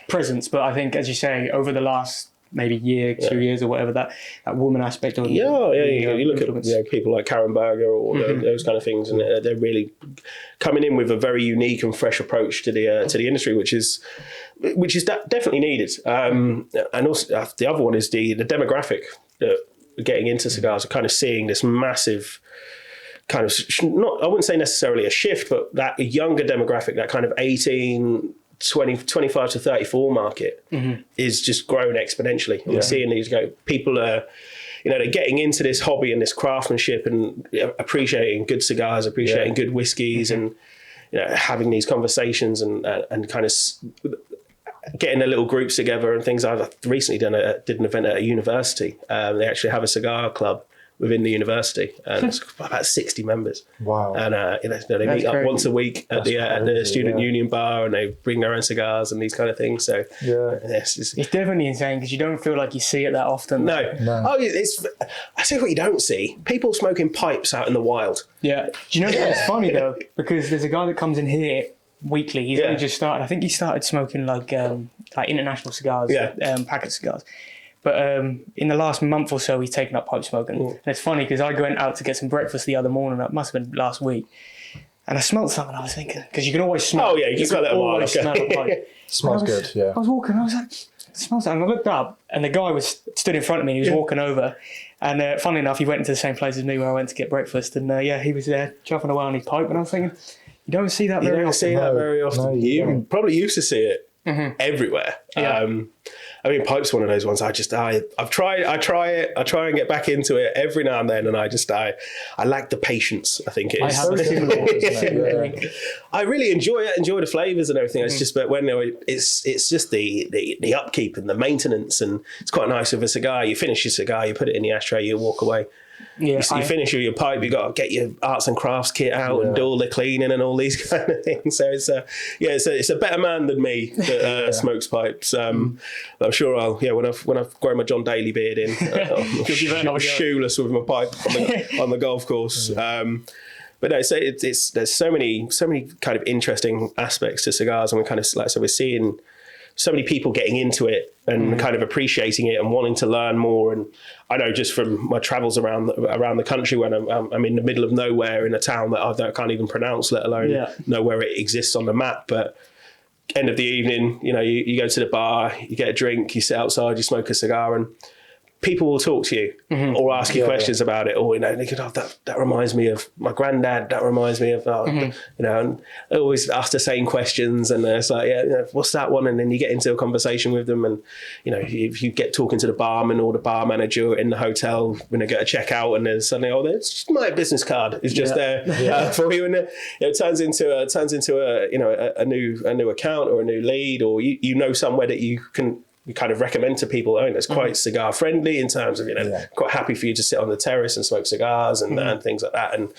Speaker 2: presence, but I think, as you say, over the last maybe year, 2 years or whatever, that woman aspect of
Speaker 3: you look at people like Karen Berger or those kind of things, and they're really coming in with a very unique and fresh approach to the industry, which is definitely needed. And also the other one is the demographic that getting into cigars are kind of seeing this massive kind of I wouldn't say necessarily a shift, but that younger demographic, that kind of 25 to 34 market is just growing exponentially. And we're seeing these people are, they're getting into this hobby and this craftsmanship and appreciating good cigars, appreciating good whiskies, and having these conversations and kind of getting their little groups together and things. I've recently did an event at a university. They actually have a cigar club within the university, and it's about 60 members. Wow! And they meet up once a week at the student union bar, and they bring their own cigars and these kind of things. So it's
Speaker 2: definitely insane because you don't feel like you see it that often.
Speaker 3: No. Oh, I see what you don't see: people smoking pipes out in the wild.
Speaker 2: Yeah. Do you know what's funny though? Because there's a guy that comes in here weekly. He's only just started. I think he started smoking like international cigars, packet cigars. But in the last month or so, he's taken up pipe smoking. And it's funny because I went out to get some breakfast the other morning. That must have been last week. And I smelled something. I was thinking, because you can always smell.
Speaker 3: Oh yeah, you can smell it a while.
Speaker 2: Smell a pipe.
Speaker 1: Smells good. Yeah.
Speaker 2: I was walking. I was like, it smells like. And I looked up, and the guy was stood in front of me. And he was walking over, and funnily enough, he went into the same place as me where I went to get breakfast. And he was there chuffing away on his pipe. And I was thinking, you don't see that very often.
Speaker 1: No,
Speaker 3: you probably used to see it everywhere.
Speaker 2: Yeah.
Speaker 3: I mean, pipe's one of those ones. I try and get back into it every now and then, and I lack the patience. I think it is.
Speaker 2: I have a similar thing.
Speaker 3: I really enjoy it, enjoy the flavors and everything. It's just, but when it's just the upkeep and the maintenance, and it's quite nice with a cigar. You finish your cigar, you put it in the ashtray, you walk away.
Speaker 2: Yeah,
Speaker 3: you finish with your pipe, you got to get your arts and crafts kit out and do all the cleaning and all these kind of things. So it's a better man than me that smokes pipes. I'm sure when I've grown my John Daly beard in, I'm shoeless with my pipe on the golf course. But no, so there's so many kind of interesting aspects to cigars, and we're seeing so many people getting into it and kind of appreciating it and wanting to learn more. And I know just from my travels around the country, when I'm in the middle of nowhere in a town that I can't even pronounce, let alone know where it exists on the map. But end of the evening, you go to the bar, you get a drink, you sit outside, you smoke a cigar, and people will talk to you or ask you questions about it, or they could, that reminds me of my granddad. That reminds me of and they always ask the same questions, and it's like, what's that one? And then you get into a conversation with them, and if you get talking to the barman or the bar manager in the hotel when they get a checkout, and there's suddenly, there's just my business card is just there for you, and it turns into a new account or a new lead, or somewhere that you kind of recommend to people. It's quite cigar friendly in terms of quite happy for you to sit on the terrace and smoke cigars and things like that. And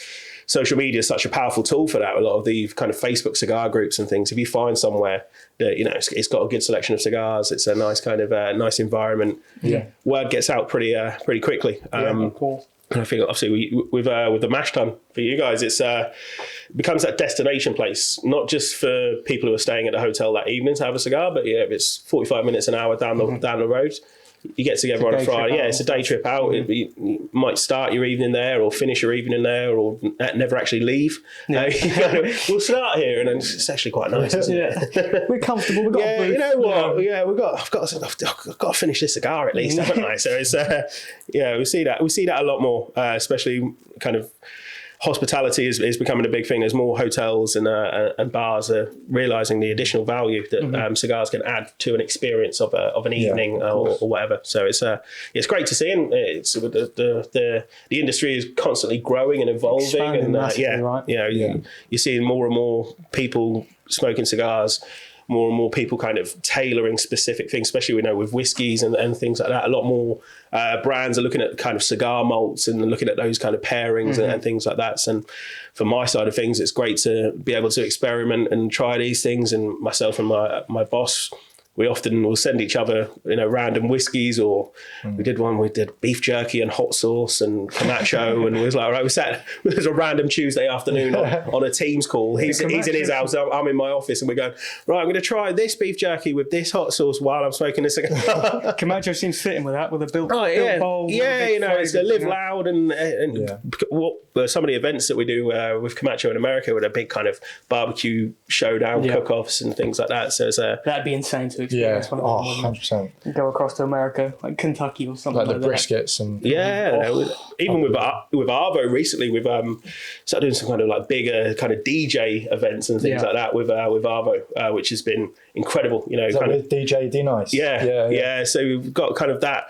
Speaker 3: social media is such a powerful tool for that. A lot of the kind of Facebook cigar groups and things, if you find somewhere that it's got a good selection of cigars, it's a nice kind of nice environment, word gets out pretty quickly.
Speaker 2: Cool.
Speaker 3: And I think obviously with the mash tun for you guys, it becomes that destination place, not just for people who are staying at the hotel that evening to have a cigar, but if it's 45 minutes, an hour down the road, you get together on a Friday. It's a day trip out. You might start your evening there or finish your evening there, or never actually leave. We'll start here, and it's actually quite nice, isn't it?
Speaker 2: We're comfortable. We've got a booth.
Speaker 3: You know what? I've got to finish this cigar at least, haven't I? So it's we see that a lot more, especially kind of hospitality is becoming a big thing. There's more hotels and bars are realising the additional value that cigars can add to an experience of an evening or whatever. So it's great to see, and it's the industry is constantly growing and evolving.
Speaker 2: Expanding massively, right?
Speaker 3: You're seeing more and more people smoking cigars. More and more people kind of tailoring specific things, especially with whiskies and things like that. A lot more brands are looking at kind of cigar malts and looking at those kind of pairings and things like that. And from my side of things, it's great to be able to experiment and try these things. And myself and my boss, we often will send each other, random whiskies, or we did beef jerky and hot sauce and Camacho, and we was like, right, it was a random Tuesday afternoon on a Teams call. He's in his house, I'm in my office, and we're going, right, I'm going to try this beef jerky with this hot sauce while I'm smoking a cigar.
Speaker 2: Camacho seems fitting with that, with a built bowl.
Speaker 3: It's to live loud and what some of the events that we do with Camacho in America, with a big kind of barbecue showdown cook-offs and things like that. So
Speaker 2: that'd be insane to experience.
Speaker 1: 100%.
Speaker 2: Go across to America, like Kentucky or something
Speaker 1: like the briskets and
Speaker 3: even with Arvo recently, we've started doing some kind of like bigger kind of DJ events and things like that with Arvo, which has been incredible.
Speaker 1: Is that with DJ D-Nice?
Speaker 3: Yeah. So we've got kind of that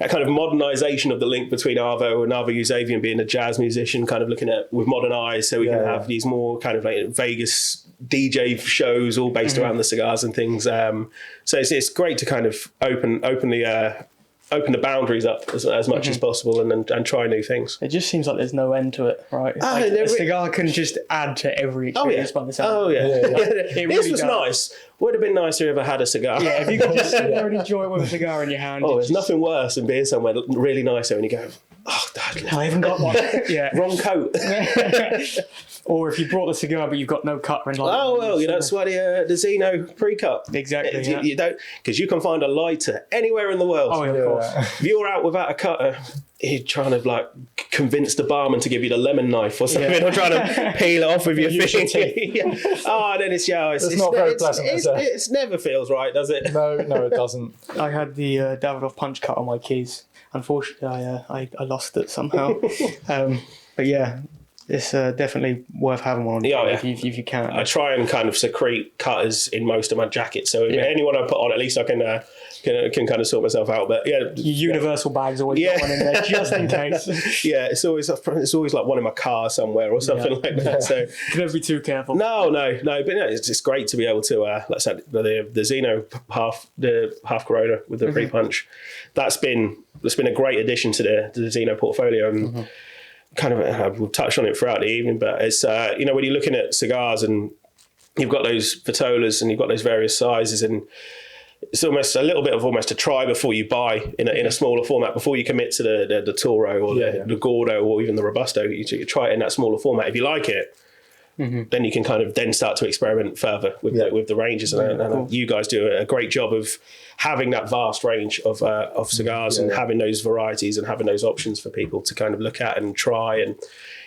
Speaker 3: kind of modernisation of the link between Arvo and Arvo Usavian being a jazz musician, kind of looking at with modern eyes, so we can have these more kind of like Vegas DJ shows all based around the cigars and things. So it's great to kind of open the boundaries up as much as possible and try new things.
Speaker 2: It just seems like there's no end to it, right? A cigar can just add to every experience by the sound.
Speaker 3: This was nice. Would have been nicer if I had a cigar.
Speaker 2: Yeah, if you could just sit there and enjoy it with a cigar in your hand.
Speaker 3: There's nothing worse than being somewhere really nice and you go, Oh, God,
Speaker 2: I haven't got one. Yeah.
Speaker 3: wrong coat.
Speaker 2: Or if you brought the cigar but you've got no cut and like.
Speaker 3: Oh well, that's why the Zeno pre-cut.
Speaker 2: Exactly. Yeah.
Speaker 3: You don't, because you can find a lighter anywhere in the world.
Speaker 2: Oh, yeah, of course.
Speaker 3: If you're out without a cutter, you're trying to like convince the barman to give you the lemon knife or something, or trying to peel it off with your finger. Yeah. Oh, then it's
Speaker 1: not very pleasant.
Speaker 3: It never feels right, does it?
Speaker 1: No, it doesn't.
Speaker 2: I had the Davidoff punch cut on my keys. Unfortunately, I lost it somehow. But yeah, it's definitely worth having one on if you can.
Speaker 3: I try and kind of secrete cutters in most of my jackets, so anyone I put on, at least I can kind of sort myself out. But yeah,
Speaker 2: universal bags always got one in there just in case.
Speaker 3: Yeah, it's always like one in my car somewhere or something like that. Yeah. So
Speaker 2: can never be too careful.
Speaker 3: No, but it's just great to be able to like I said, the Zeno half Corona with the pre-punch. That's been a great addition to the Zeno portfolio, and kind of we've touched on it throughout the evening. But it's when you're looking at cigars and you've got those Vitolas and you've got those various sizes, and it's almost a little bit of almost a try before you buy in a smaller format, before you commit to the Toro or the Gordo or even the Robusto. You try it in that smaller format. If you like it, then you can kind of then start to experiment further with the ranges. And you guys do a great job of having that vast range of cigars and having those varieties and having those options for people to kind of look at and try. And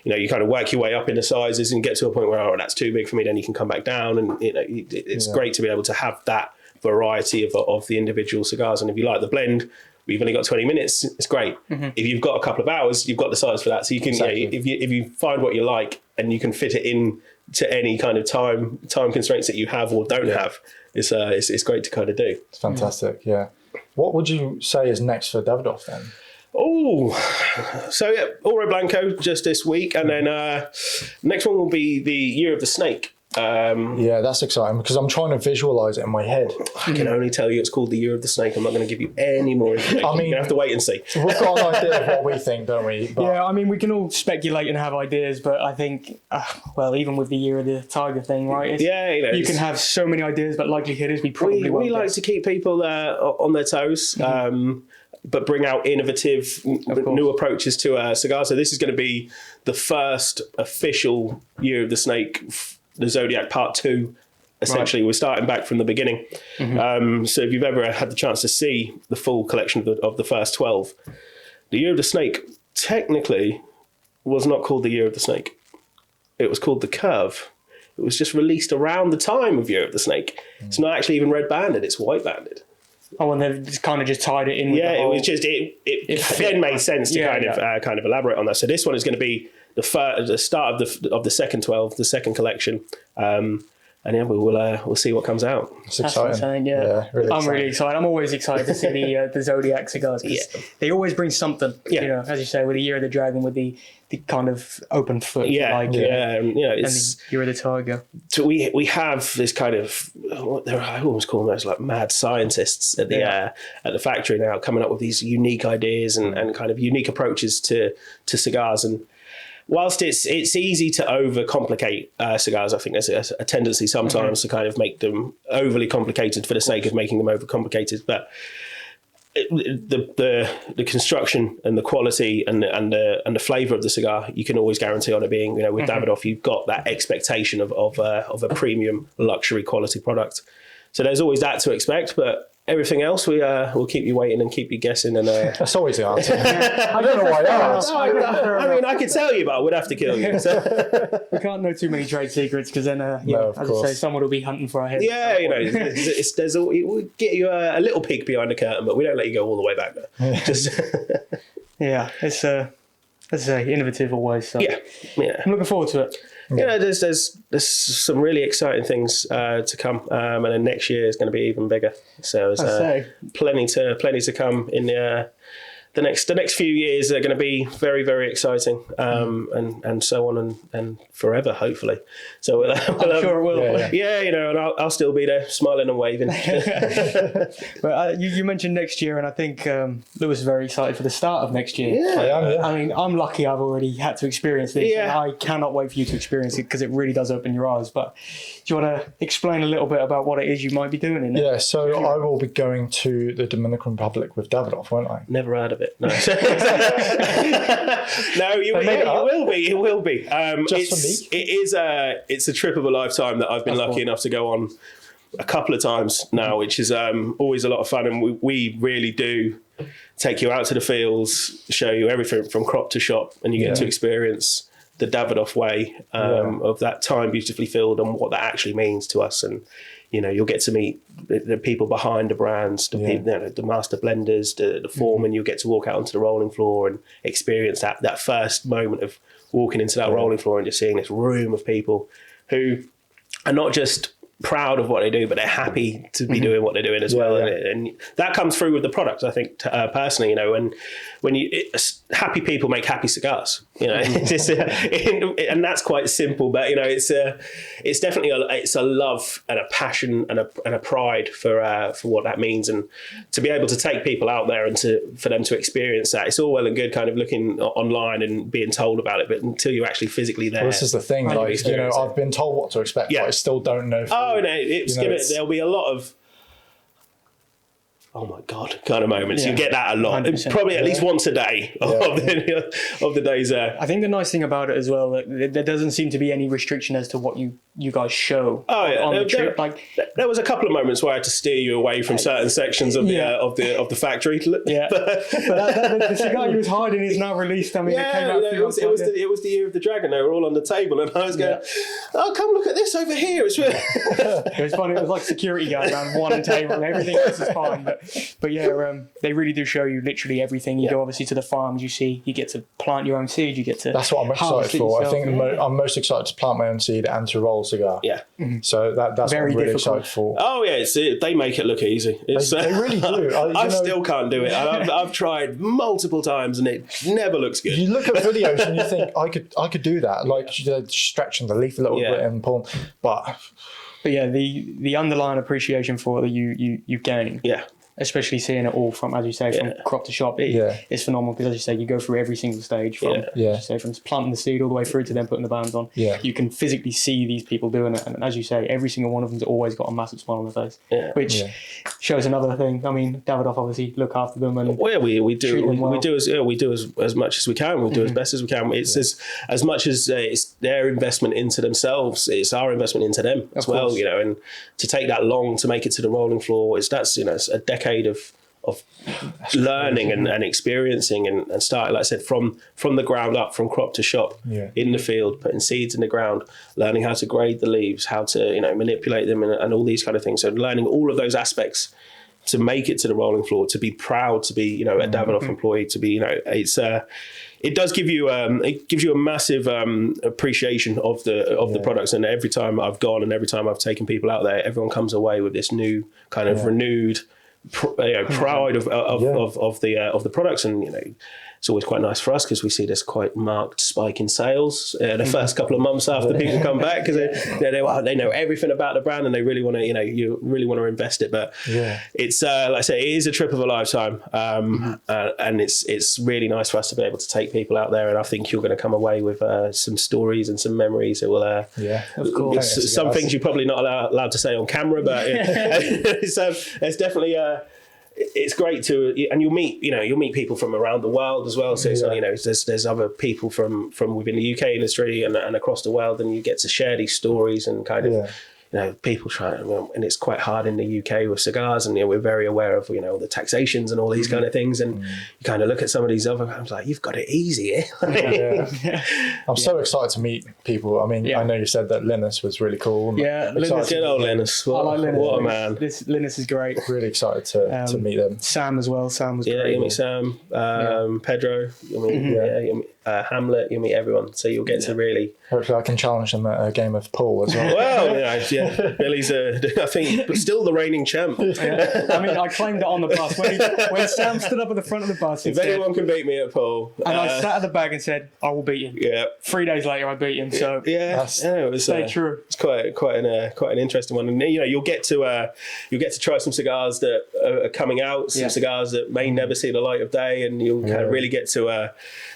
Speaker 3: you kind of work your way up in the sizes and get to a point where that's too big for me. Then you can come back down, and it's great to be able to have that variety of the individual cigars. And if you like the blend, we've only got 20 minutes, it's great. If you've got a couple of hours, you've got the size for that. So you can, if you find what you like and you can fit it in to any kind of time constraints that you have or don't have, it's great to kind of do.
Speaker 1: It's fantastic. Yeah. What would you say is next for Davidoff then?
Speaker 3: Oh, so Oro Blanco just this week, and then next one will be the Year of the Snake.
Speaker 1: Yeah, that's exciting because I'm trying to visualize it in my head.
Speaker 3: I can only tell you it's called the Year of the Snake. I'm not going to give you any more information. You're going to have to wait and see.
Speaker 1: We've got an idea of what we think, don't we? But
Speaker 2: yeah, I mean, we can all speculate and have ideas, but I think, even with the Year of the Tiger thing, right? You can have so many ideas, but likelihood is we probably won't.
Speaker 3: We like to keep people on their toes. But bring out innovative new approaches to cigars. So this is going to be the first official Year of the Snake, the Zodiac Part 2. Essentially, we're starting back from the beginning. So if you've ever had the chance to see the full collection of the first 12, the Year of the Snake technically was not called the Year of the Snake. It was called the Curve. It was just released around the time of Year of the Snake. It's not actually even red banded, it's white banded.
Speaker 2: Oh, and they've kind of just tied it in.
Speaker 3: Yeah, it was just it then made sense to kind of elaborate on that. So this one is going to be the start of the second 12, the second collection, and we'll see what comes out.
Speaker 1: It's exciting.
Speaker 2: Insane,
Speaker 1: really
Speaker 2: I'm really excited. I'm always excited to see the Zodiac cigars. They always bring something. As you say, with the Year of the Dragon, with the kind of open foot.
Speaker 3: And
Speaker 2: the Year of the Tiger.
Speaker 3: So we have this kind of I almost call them those like mad scientists at the factory now, coming up with these unique ideas and kind of unique approaches to cigars. And whilst it's easy to overcomplicate cigars, I think there's a tendency sometimes to kind of make them overly complicated for the sake of making them overcomplicated. But the construction and the quality and the flavour of the cigar, you can always guarantee on it being, with Davidoff, you've got that expectation of a premium luxury quality product. So there's always that to expect, but everything else we'll keep you waiting and keep you guessing. And
Speaker 1: that's always the answer. I don't know why I asked.
Speaker 3: I mean, I could tell you, but I would have to kill you. So.
Speaker 2: We can't know too many trade secrets because then, as I say, someone will be hunting for our heads.
Speaker 3: Yeah, we'll get you a little peek behind the curtain, but we don't let you go all the way back there.
Speaker 2: It's as I say, innovative always. So.
Speaker 3: Yeah.
Speaker 2: I'm looking forward to it.
Speaker 3: There's some really exciting things to come, and then next year is going to be even bigger. So there's plenty to come in the next few years. Are going to be very, very exciting, and so on and forever, hopefully. So I'm
Speaker 2: sure it will.
Speaker 3: And I'll still be there, smiling and waving.
Speaker 2: But you mentioned next year, and I think Lewis is very excited for the start of next year.
Speaker 3: Yeah,
Speaker 1: I am. Yeah.
Speaker 2: I mean, I'm lucky I've already had to experience this.
Speaker 3: Yeah.
Speaker 2: And I cannot wait for you to experience it because it really does open your eyes. But do you want to explain a little bit about what it is you might be doing in it?
Speaker 1: Yeah, so I will be going to the Dominican Republic with Davidoff, won't I?
Speaker 3: Never heard of it. it. No, no, you will be. It will be.
Speaker 1: Just for me?
Speaker 3: It's a trip of a lifetime that I've been lucky enough to go on a couple of times now, which is always a lot of fun, and we really do take you out to the fields, show you everything from crop to shop, and you get to experience the Davidoff way of that time beautifully filled and what that actually means to us. And you'll get to meet the people behind the brands, the people, the master blenders, the foreman. You'll get to walk out onto the rolling floor and experience that first moment of walking into that rolling floor and just seeing this room of people who are not just proud of what they do, but they're happy to be doing what they're doing as well. And that comes through with the products, I think, personally, when happy people make happy cigars, it's just, and that's quite simple, but it's definitely a love and a passion and a pride for what that means, and to be able to take people out there and for them to experience that. It's all well and good kind of looking online and being told about it, but until you're actually physically there.
Speaker 1: Well, this is the thing, I've been told what to expect, but I still don't know. There'll be a lot of oh my God kind of moments. You get that a lot. 100%. Probably at least once a day of the days there.
Speaker 2: I think the nice thing about it as well, that there doesn't seem to be any restriction as to what you guys show on the trip.
Speaker 3: There was a couple of moments where I had to steer you away from certain sections of the factory.
Speaker 2: Yeah, but the cigar you was hiding is now released. I mean, it was
Speaker 3: the year of the dragon. They were all on the table, and I was going, "Oh, come look at this over here."
Speaker 2: It was funny. It was like security guard around one table, and everything else is fine. But they really do show you literally everything. You go obviously to the farms. You get to plant your own seed. You get to.
Speaker 1: That's what I'm excited for. I think I'm most excited to plant my own seed and to roll cigar.
Speaker 3: Yeah.
Speaker 1: So that's
Speaker 2: very
Speaker 1: what I'm really
Speaker 2: difficult.
Speaker 1: excited for.
Speaker 3: Oh yeah, they make it look easy.
Speaker 1: They really do.
Speaker 3: I still can't do it. I've tried multiple times and it never looks good.
Speaker 1: You look at videos and you think I could do that, like stretching the leaf a little bit and pulling, but
Speaker 2: yeah, the underlying appreciation for it that you gain.
Speaker 3: Yeah.
Speaker 2: Especially seeing it all from, as you say, from crop to shop, it's phenomenal because, as you say, you go through every single stage from from planting the seed all the way through to then putting the bands on. Yeah. You can physically see these people doing it, and as you say, every single one of them's always got a massive smile on their face, which shows another thing. I mean, Davidoff obviously look after them, and we do as much as we can. We do as best as we can. It's as much as it's their investment into themselves, it's our investment into them as well. And to take that long to make it to the rolling floor, it's a decade of learning and experiencing and starting, like I said, from the ground up, from crop to shop, in the field, putting seeds in the ground, learning how to grade the leaves, how to manipulate them and all these kind of things. So learning all of those aspects to make it to the rolling floor, to be proud to be a Davidoff employee, to be it does give you a massive appreciation of the products. And every time I've gone and every time I've taken people out there, everyone comes away with this new kind of renewed pride of the products, and it's always quite nice for us because we see this quite marked spike in sales the first couple of months after people come back because they know everything about the brand and they really want to you really want to invest it. But it's like I say, it is a trip of a lifetime, and it's really nice for us to be able to take people out there, and I think you're going to come away with some stories and some memories that will of course.
Speaker 3: Some things you're probably not allowed to say on camera, but it's definitely it's great and you'll meet people from around the world as well. So there's other people from within the UK industry and across the world, and you get to share these stories and kind of people and it's quite hard in the UK with cigars, and we're very aware of the taxations and all these kind of things, and you kind of look at some of these other brands like, you've got it easy here.
Speaker 1: I'm so excited to meet people. I mean, I know you said that Linus was really cool.
Speaker 3: Linus, good old Linus. I like Linus. What a man.
Speaker 2: Linus is great.
Speaker 1: Really excited to meet them.
Speaker 2: Sam as well. Sam was great.
Speaker 3: You meet Sam, Pedro, you meet Hamlet, you meet everyone, so you'll get to really.
Speaker 1: Hopefully I can challenge them at a game of pool as well.
Speaker 3: Well, Billy's I think still the reigning champ.
Speaker 2: I mean, I claimed it on the bus when Sam stood up at the front of the bus.
Speaker 3: If anyone can beat me at pool,
Speaker 2: and I sat at the back and said, "I will beat him." Yeah. 3 days later, I beat him. So
Speaker 3: it was
Speaker 2: true.
Speaker 3: It's quite an interesting one, and you'll get to try some cigars that are coming out, some cigars that may never see the light of day, and you'll kind of really get to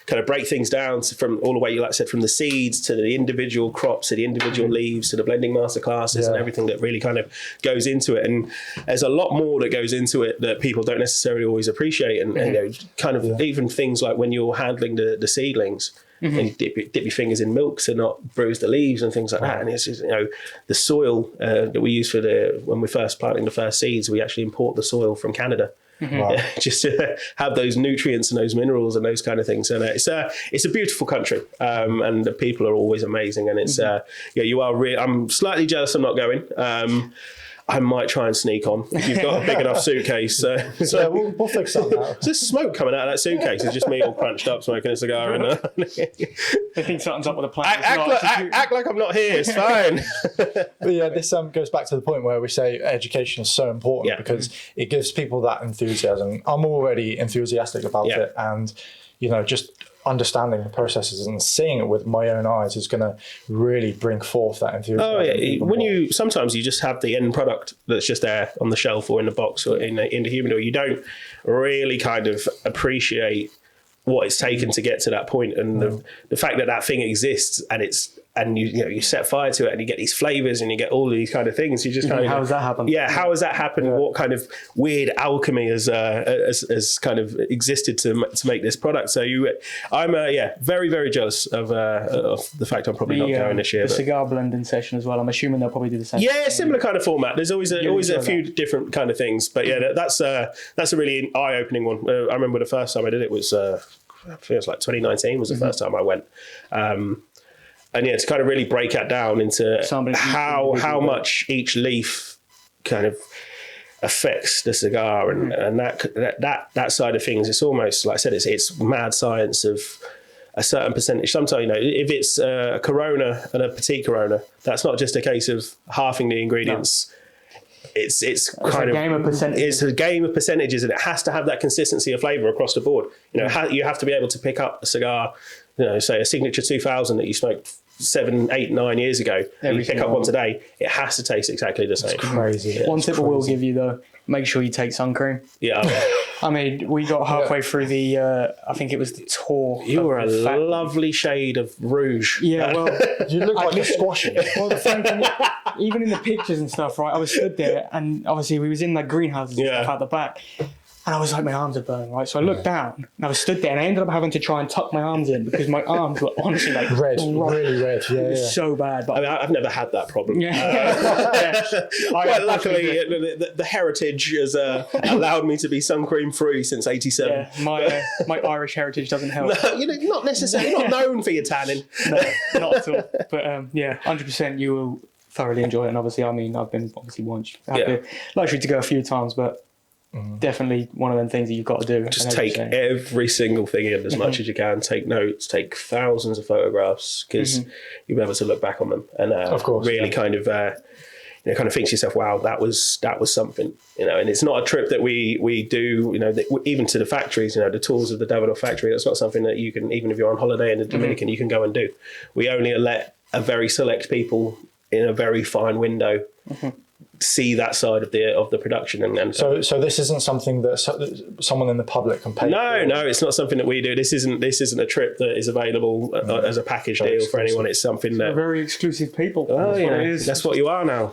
Speaker 3: kind of break things down from all the way, like I said, from the seeds to the individual crops to the individual leaves to the blending master classes and everything that really kind of goes into it. And there's a lot more that goes into it that people don't necessarily always appreciate. And you know, kind of even things like when you're handling the seedlings, and you dip your fingers in milk to not bruise the leaves and things like that. And it's just, you know, the soil that we use when we're first planting the first seeds, we actually import the soil from Canada. Just to have those nutrients and those minerals and those kind of things. And it's a beautiful country, and the people are always amazing. And it's you are really. I'm slightly jealous I'm not going. I might try and sneak on if you've got a big enough suitcase. So
Speaker 1: we'll fix that now.
Speaker 3: There's smoke coming out of that suitcase. It's just me all crunched up smoking a cigar. And
Speaker 2: I think something's up with the plan.
Speaker 3: Act like I'm not here. It's fine.
Speaker 1: But yeah, this goes back to the point where we say education is so important because it gives people that enthusiasm. I'm already enthusiastic about it, and you know, just understanding the processes and seeing it with my own eyes is going to really bring forth that enthusiasm.
Speaker 3: When sometimes you just have the end product that's just there on the shelf or in the box or in the humidor, you don't really kind of appreciate what it's taken to get to that point, and the fact that thing exists and you set fire to it and you get these flavors and you get all these kind of things. You just kind of
Speaker 2: how has that happened?
Speaker 3: Yeah, how has that happened? Yeah. What kind of weird alchemy has kind of existed to make this product? So I'm very, very jealous of the fact I'm probably not going this year.
Speaker 2: The cigar blending session as well. I'm assuming they'll probably do the same.
Speaker 3: Yeah, similar kind of format. There's always a few different kind of things, but that's a really eye-opening one. I remember the first time I did it was I think it was like 2019 was the first time I went. And to kind of really break that down into how much each leaf kind of affects the cigar and that side of things. It's almost like I said, it's mad science of a certain percentage. Sometimes, you know, if it's a Corona and a Petite Corona, that's not just a case of halving the ingredients. No. It's a game of percentages. It's a game of percentages, and it has to have that consistency of flavour across the board. You know, you have to be able to pick up a cigar, you know, say a Signature 2000 that you smoked 7, 8, 9 years ago, and you pick up one today, it has to taste exactly the same.
Speaker 1: It's crazy.
Speaker 2: Yeah, one tip I will give you though, make sure you take sun cream.
Speaker 3: Yeah.
Speaker 2: I mean, we got halfway through the, I think it was the tour.
Speaker 3: You were a lovely shade of rouge.
Speaker 2: Yeah, well.
Speaker 1: You look like you're squashing.
Speaker 2: Well, the funny thing, even in the pictures and stuff, right, I was stood there and obviously we was in the greenhouses and stuff at the back. And I was like, my arms are burning, right? So I looked down and I was stood there and I ended up having to try and tuck my arms in because my arms were honestly like
Speaker 1: really red. Yeah,
Speaker 2: it was so bad. But
Speaker 3: I mean, I've never had that problem.
Speaker 2: Yeah.
Speaker 3: Quite luckily, the heritage has allowed me to be sun cream free since '87.
Speaker 2: Yeah, my Irish heritage doesn't help.
Speaker 3: No, not necessarily. Not known for your tanning.
Speaker 2: No, not at all. But 100% you will thoroughly enjoy it. And obviously, I mean, I've been obviously once. I've had the luxury to go a few times, but definitely one of them things that you've got to do.
Speaker 3: Just take every single thing in as much as you can. Take notes, take thousands of photographs because you'll be able to look back on them and
Speaker 1: of course,
Speaker 3: really kind of kind of think to yourself, wow, that was something, you know. And it's not a trip that we do, you know, even to the factories, you know, the tours of the Davidoff factory. That's not something that you can, even if you're on holiday in the Dominican, you can go and do. We only let a very select people in a very fine window see that side of the production, and
Speaker 1: so this isn't something that someone in the public can pay.
Speaker 3: No, it's not something that we do. This isn't a trip that is available as a package deal for anyone. It's something that
Speaker 2: very exclusive people.
Speaker 3: Oh, that's what you are now.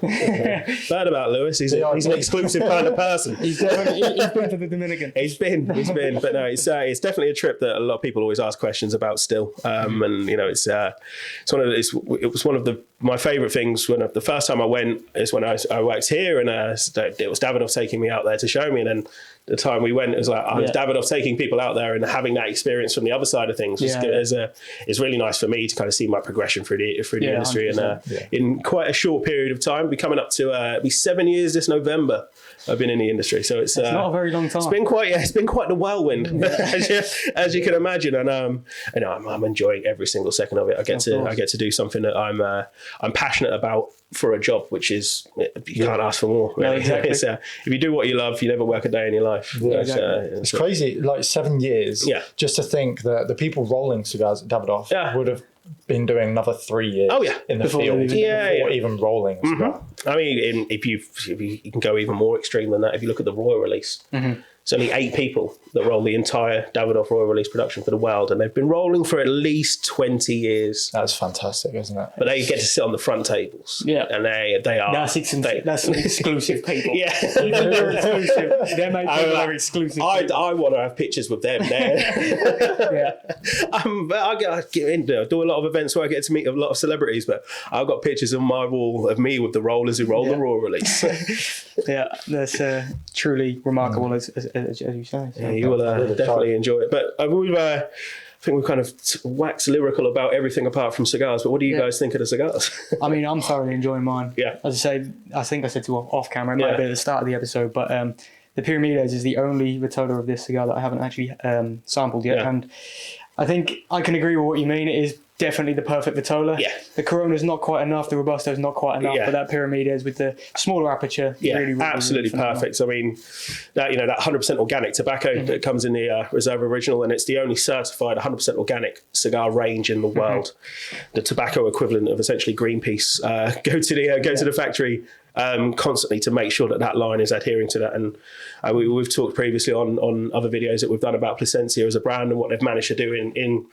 Speaker 3: Heard about Lewis? He's an exclusive kind of person.
Speaker 2: He's been to the Dominican.
Speaker 3: He's been, but no, it's definitely a trip that a lot of people always ask questions about still. And you know, it was one of my favourite things. When the first time I went is when I worked here, and it was Davidoff taking me out there to show me, and then the time we went, it was like Davidoff taking people out there and having that experience from the other side of things. It's really nice for me to kind of see my progression through the industry, and in quite a short period of time, be coming up to be 7 years this November. I've been in the industry, so it's
Speaker 2: not a very long time.
Speaker 3: It's been quite the whirlwind, as you can imagine, and I'm enjoying every single second of it. I get to do something that I'm passionate about for a job, which is you can't ask for more. Really. No, exactly. If you do what you love, you never work a day in your life.
Speaker 1: Yeah, it's crazy, like 7 years.
Speaker 3: Yeah.
Speaker 1: Just to think that the people rolling cigars at Davidoff would have been doing another 3 years in the
Speaker 2: Before
Speaker 1: field
Speaker 2: even-
Speaker 1: even rolling a cigar.
Speaker 3: I mean, if you can go even more extreme than that, if you look at the Royal release, it's only 8 people that roll the entire Davidoff Royal release production for the world, and they've been rolling for at least 20 years.
Speaker 1: That's fantastic, isn't it?
Speaker 3: But they get to sit on the front tables.
Speaker 2: Yeah.
Speaker 3: And they are...
Speaker 2: That's some exclusive people.
Speaker 3: Yeah.
Speaker 2: They're exclusive. They're made people are exclusive.
Speaker 3: I want to have pictures with them there. But I get into do a lot of events where I get to meet a lot of celebrities, but I've got pictures on my wall of me with the rollers who roll the Royal release.
Speaker 2: Yeah, that's truly remarkable, as you say. So.
Speaker 3: Yeah, you will definitely enjoy it. But I think we've kind of waxed lyrical about everything apart from cigars. But what do you guys think of the cigars?
Speaker 2: I mean, I'm thoroughly enjoying mine.
Speaker 3: Yeah.
Speaker 2: As I say, I think I said to you off camera, it might have been at the start of the episode, but the Pyramides is the only Vitola of this cigar that I haven't actually sampled yet.
Speaker 3: Yeah.
Speaker 2: And I think I can agree with what you mean. It is definitely the perfect Vitola.
Speaker 3: Yeah.
Speaker 2: The Corona's not quite enough, the Robusto's not quite enough, but that Pyramides with the smaller aperture, really
Speaker 3: absolutely
Speaker 2: phenomenal.
Speaker 3: perfect. I mean, that 100% organic tobacco that comes in the Reserve Original, and it's the only certified 100% organic cigar range in the world. The tobacco equivalent of essentially Greenpeace go to the factory constantly to make sure that line is adhering to that. And we've talked previously on other videos that we've done about Plasencia as a brand and what they've managed to do in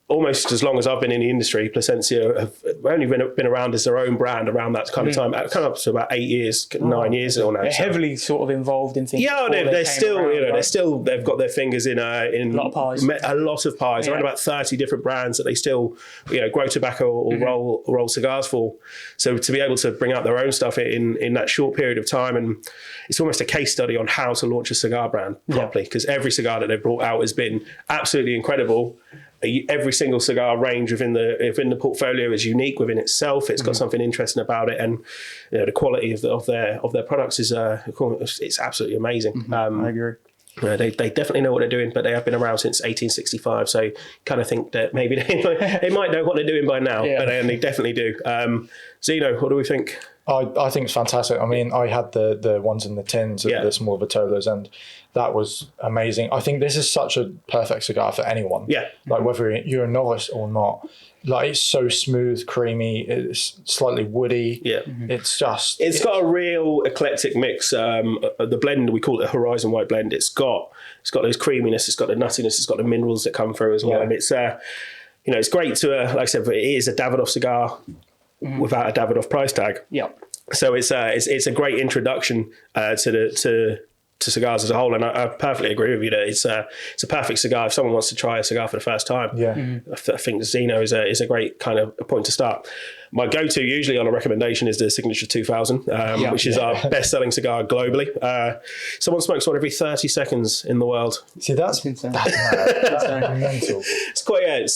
Speaker 3: almost as long as I've been in the industry. Plasencia have only been around as their own brand around that kind of time, kind of up to about 8 years, 9 years or now.
Speaker 2: They're heavily sort of involved in things.
Speaker 3: Yeah, they've got their fingers in a lot of pies. A lot of pies. Around about 30 different brands that they still grow tobacco or roll cigars for. So to be able to bring out their own stuff in that short period of time, and it's almost a case study on how to launch a cigar brand properly, because every cigar that they've brought out has been absolutely incredible. Every single cigar range within the portfolio is unique within itself. It's got something interesting about it, and the quality of their products is it's absolutely amazing.
Speaker 2: I agree.
Speaker 3: They definitely know what they're doing, but they have been around since 1865. So kind of think that maybe they might know what they're doing by now, but they definitely do. Zeno, what do we think?
Speaker 1: I think it's fantastic. I mean, I had the ones in the tins of the small Vitolas, and that was amazing. I think this is such a perfect cigar for anyone. Yeah. Like whether you're a novice or not. Like it's so smooth, creamy, it's slightly woody. Yeah. It's got
Speaker 3: a real eclectic mix. The blend, we call it a Horizon White blend. It's got those creaminess, it's got the nuttiness, it's got the minerals that come through as well. And it's it's great to like I said, it is a Davidoff cigar without a Davidoff price tag. Yeah. So it's a great introduction to cigars as a whole, and I perfectly agree with you that it's a perfect cigar if someone wants to try a cigar for the first time. Yeah, I think Zeno is a great kind of a point to start. My go-to usually on a recommendation is the Signature 2000, which is our best-selling cigar globally. Someone smokes one every 30 seconds in the world.
Speaker 1: See, that's insane. That's mental.
Speaker 3: It's quite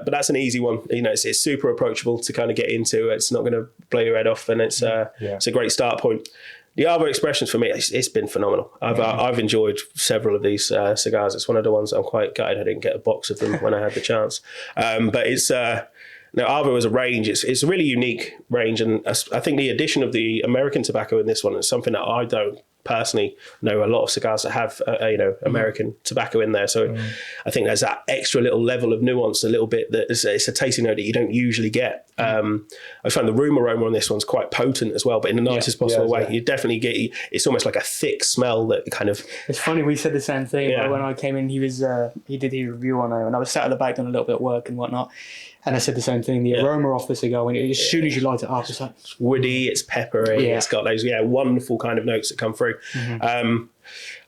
Speaker 3: but that's an easy one. It's super approachable to kind of get into. It's not going to blow your head off, and it's a great start point. The Arbor Expressions for me, it's been phenomenal. I've enjoyed several of these cigars. It's one of the ones I'm quite gutted I didn't get a box of them when I had the chance. But it's Arbor as a range, it's a really unique range, and I think the addition of the American tobacco in this one is something that I don't personally know a lot of cigars that have American tobacco in there. So I think there's that extra little level of nuance, a little bit that it's a tasting note that you don't usually get. I found the room aroma on this one's quite potent as well, but in the nicest possible way. You definitely get, it's almost like a thick smell that kind of...
Speaker 2: It's funny, we said the same thing. When I came in, he did the review on it, and I was sat at the back doing a little bit of work and whatnot. And I said the same thing. The aroma off the cigar, as soon as you light it up, it's like...
Speaker 3: It's woody, it's peppery, it's got those wonderful kind of notes that come through. And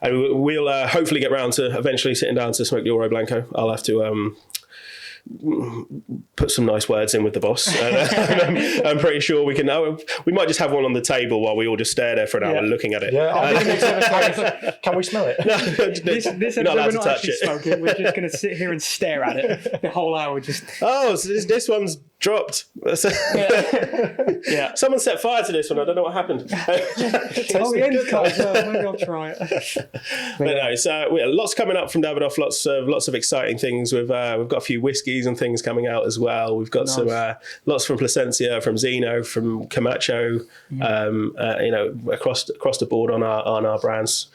Speaker 3: we'll hopefully get round to eventually sitting down to smoke the Oro Blanco. I'll have to put some nice words in with the boss. I'm pretty sure we can. We might just have one on the table while we all just stare there for an hour looking at it.
Speaker 1: Can we smell it?
Speaker 2: This episode we're not actually smoking. We're just going to sit here and stare at it the whole hour. Just
Speaker 3: so this one's dropped. Someone set fire to this one. I don't know what happened.
Speaker 2: The end's cut as well. Maybe I'll try it.
Speaker 3: But no, so lots coming up from Davidoff. Lots of exciting things. We've got a few whiskies and things coming out as well. We've got some lots from Plasencia, from Zeno, from Camacho. Across the board on our brands.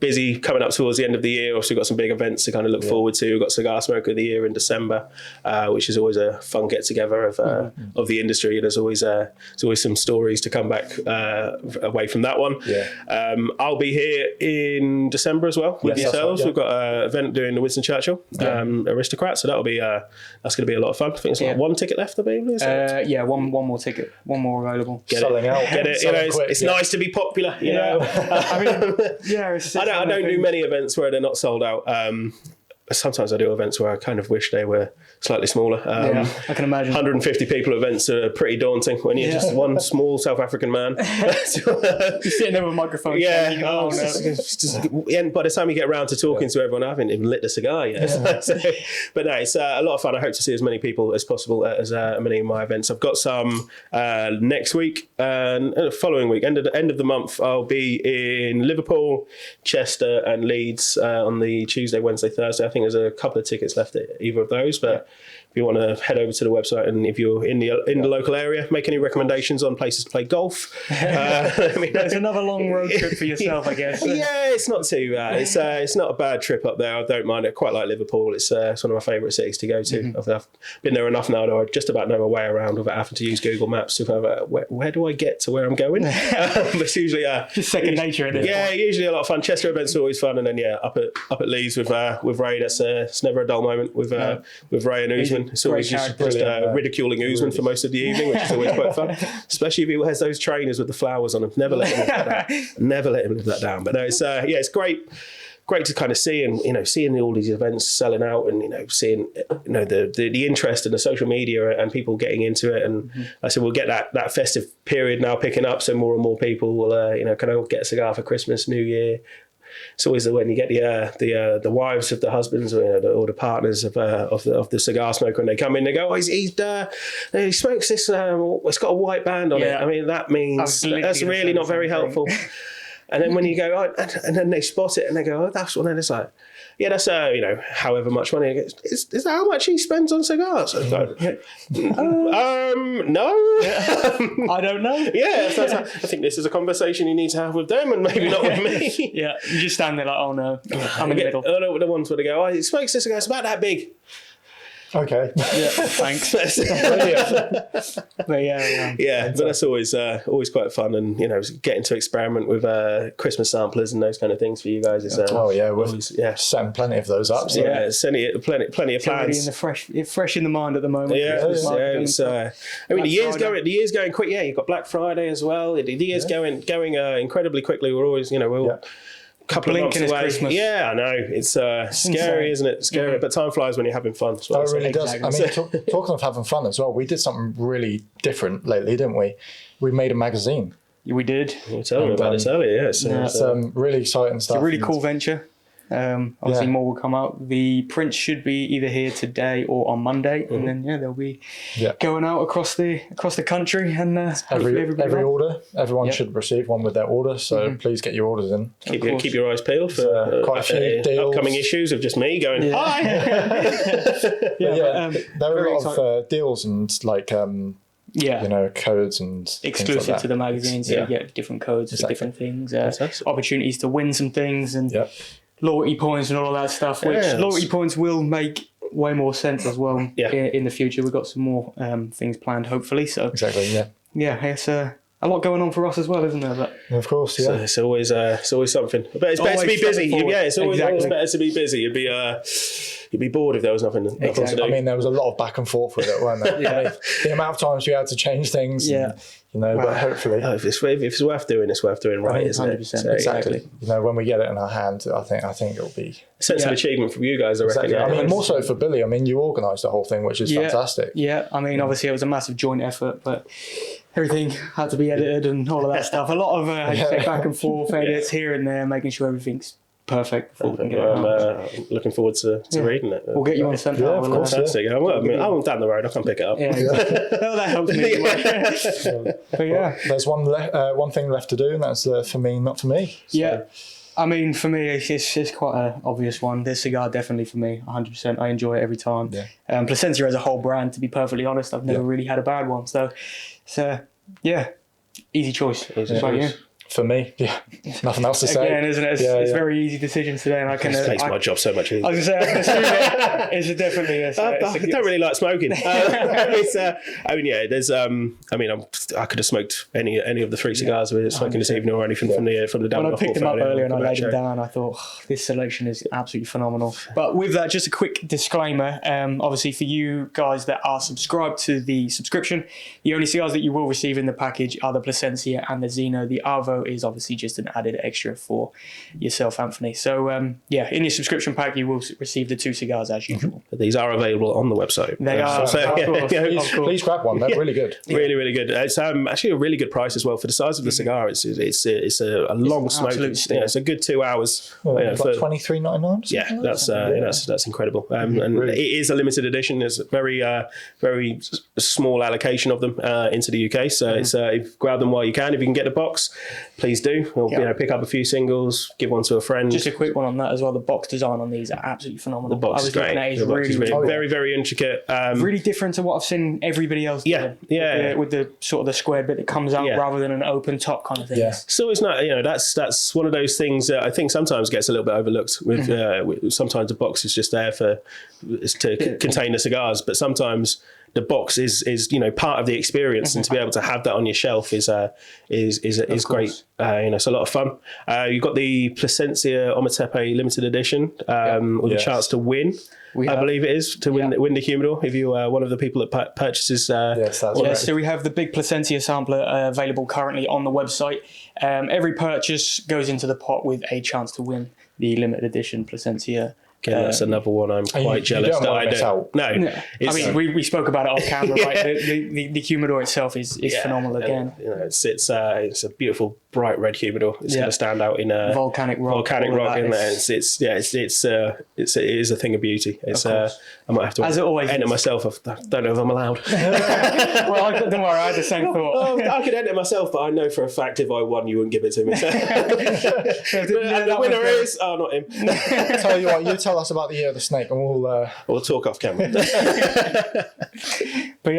Speaker 3: busy coming up towards the end of the year. Also, we've got some big events to kind of look forward to. We've got Cigar Smoker of the Year in December, which is always a fun get together of the industry. There's always some stories to come back away from that one. I'll be here in December as well with yourselves. Right, We've got an event doing the Winston Churchill Aristocrat, so that'll be that's going to be a lot of fun. I think it's like one ticket left, I believe.
Speaker 2: One more ticket, one more available.
Speaker 1: Selling out.
Speaker 3: Get it. It's nice to be popular. You know.
Speaker 2: I mean,
Speaker 3: I don't do many events where they're not sold out. Sometimes I do events where I kind of wish they were slightly smaller.
Speaker 2: I can imagine.
Speaker 3: 150 people events are pretty daunting when you're just one small South African man.
Speaker 2: You're sitting there with a microphone.
Speaker 3: Yeah. And by the time you get around to talking to everyone, I haven't even lit the cigar yet. But no, it's a lot of fun. I hope to see as many people as possible at as many of my events. I've got some next week and following week. End of the month, I'll be in Liverpool, Chester, and Leeds on the Tuesday, Wednesday, Thursday. I think there's a couple of tickets left at either of those, but if you want to head over to the website, and if you're in the local area, make any recommendations on places to play golf.
Speaker 2: It's another long road trip for yourself, I guess.
Speaker 3: Yeah, it's not too bad. It's not a bad trip up there. I don't mind it. Quite like Liverpool. It's one of my favourite cities to go to. I've been there enough now that I just about know my way around without having to use Google Maps to kind of where do I get to where I'm going. But it's usually
Speaker 2: just second nature at this point.
Speaker 3: Usually a lot of fun. Chester events are always fun, and then up at Leeds with Ray. It's never a dull moment with Ray and Usman. It's always just ridiculing Usman for most of the evening, which is always quite fun. Especially if he has those trainers with the flowers on them. Never let him live that down. Never let him live that down. But no, it's great to kind of see, and seeing all these events selling out, and seeing the interest in the social media and people getting into it. And I said we'll get that festive period now picking up, so more and more people will kind of get a cigar for Christmas, New Year. It's always when you get the wives of the husbands or the partners of the cigar smoker, and they come in, they go, he smokes this. It's got a white band on it. I mean, that means that's really not very helpful. And then when you go, and then they spot it and they go, that's one. And it's like, that's however much money. Is that how much he spends on cigars? No.
Speaker 2: I don't know.
Speaker 3: I think this is a conversation you need to have with them, and maybe not with me.
Speaker 2: You just stand there like, oh no, I'm in the middle.
Speaker 3: I know the ones where they go, he smokes this cigar. It's about that big.
Speaker 1: Okay.
Speaker 2: Thanks.
Speaker 3: But that's always quite fun, and getting to experiment with Christmas samplers and those kind of things for you guys is
Speaker 1: we're setting plenty of those up. So.
Speaker 3: Plenty of plans.
Speaker 2: Fresh in the mind at the moment.
Speaker 3: The year's going quick. You've got Black Friday as well. The year's going incredibly quickly. We're always couple of months away.
Speaker 2: Christmas.
Speaker 3: Yeah, I know. It's scary, isn't it? Scary, but time flies when you're having fun.
Speaker 1: It really does. I mean, talking of having fun as well, we did something really different lately, didn't we? We made a magazine.
Speaker 2: We did.
Speaker 3: You were telling me about this earlier,
Speaker 1: It's really exciting stuff.
Speaker 2: It's a really cool venture. Obviously more will come out. The prints should be either here today or on Monday, and then they'll be going out across the country, and
Speaker 1: every order, everyone should receive one with their order, so please get your orders in.
Speaker 3: Keep your eyes peeled for
Speaker 1: quite a few deals.
Speaker 3: Upcoming issues of just me going hi.
Speaker 1: There are a lot of deals and codes and
Speaker 2: exclusive
Speaker 1: like
Speaker 2: to the magazine, so you get different codes for different things, opportunities to win some things, and loyalty points and all of that stuff, which loyalty points will make way more sense as well in the future. We've got some more things planned, hopefully. So it's a lot going on for us as well, isn't there? But
Speaker 1: of course,
Speaker 3: so it's always something. But it's better to be busy. It's always better to be busy. You'd be bored if there was nothing else to do.
Speaker 1: I mean, there was a lot of back and forth with it, weren't there? I mean, the amount of times we had to change things. But hopefully,
Speaker 3: if it's worth doing, it's worth doing right, isn't it?
Speaker 2: 100%, exactly.
Speaker 1: When we get it in our hand, I think it'll be
Speaker 3: a sense of achievement from you guys. I reckon.
Speaker 1: I mean, more so for Billy. I mean, you organised the whole thing, which is fantastic.
Speaker 2: Yeah, I mean, obviously it was a massive joint effort, but everything had to be edited and all of that stuff. A lot of back and forth edits here and there, making sure everything's perfect before we can get it out.
Speaker 3: I'm looking forward to reading it.
Speaker 2: We'll get you on sent out.
Speaker 3: Of course. Fantastic. I'm down the road. I can pick it up.
Speaker 2: Well, that helps me. But
Speaker 1: there's one thing left to do, and that's for me, not for me. So.
Speaker 2: I mean, for me, it's quite an obvious one. This cigar definitely for me, 100%. I enjoy it every time. Placencia as a whole brand, to be perfectly honest, I've never really had a bad one. So, easy choice.
Speaker 1: for me, nothing else to say.
Speaker 2: Again, isn't it? It's very easy decisions today, and I can.
Speaker 3: It makes my job so much easier.
Speaker 2: I was going to say, I can assume it's definitely.
Speaker 3: I don't really like smoking. There's. I could have smoked any of the 3 cigars we're smoking this evening, or anything from the Davidoff.
Speaker 2: When I picked them up earlier and I laid them down, I thought this selection is absolutely phenomenal. But with that, just a quick disclaimer. Obviously, for you guys that are subscribed to the subscription, the only cigars that you will receive in the package are the Plasencia and the Zino. The Arvo is obviously just an added extra for yourself, Anthony. So in your subscription pack, you will receive the 2 cigars as usual.
Speaker 3: These are available on the website.
Speaker 2: They are, of course.
Speaker 1: Please grab one. They're really good.
Speaker 3: Really, really good. It's actually a really good price as well for the size of the cigar. It's a long smoke. It's a good 2 hours.
Speaker 1: Like $23.99.
Speaker 3: Yeah, that's incredible. And it is a limited edition. There's a very small allocation of them into the UK. So it's grab them while you can. If you can get the box, please do. Or, pick up a few singles, give one to a friend.
Speaker 2: Just a quick one on that as well. The box design on these are absolutely phenomenal.
Speaker 3: The box is great.
Speaker 2: The box is really
Speaker 3: very, very intricate.
Speaker 2: Really different to what I've seen everybody else do. With the sort of the squared bit that comes out rather than an open top kind of thing.
Speaker 1: Yeah.
Speaker 3: So it's not, that's one of those things that I think sometimes gets a little bit overlooked. With sometimes the box is just there to contain the cigars, but sometimes the box is part of the experience, and to be able to have that on your shelf is great. It's a lot of fun. You've got the Plasencia Ometepe limited edition with a chance to win. I believe it is to win the humidor if you are one of the people that purchases.
Speaker 2: So we have the big Plasencia sampler available currently on the website. Every purchase goes into the pot with a chance to win the limited edition Plasencia.
Speaker 3: Again, that's another one I'm quite jealous that I don't. No.
Speaker 2: I mean, we spoke about it off camera, right? The humidor itself is phenomenal again.
Speaker 3: It's a beautiful bright red humidor. It's going to stand out in a
Speaker 2: volcanic rock
Speaker 3: in there. It is a thing of beauty. I might have to enter myself. I don't know if I'm allowed.
Speaker 2: Well, don't worry, I had the same thought.
Speaker 3: I could enter myself, but I know for a fact if I won, you wouldn't give it to me. The winner is not him.
Speaker 1: Tell you what, you tell us about the year of the snake, and
Speaker 3: we'll talk off camera.
Speaker 2: But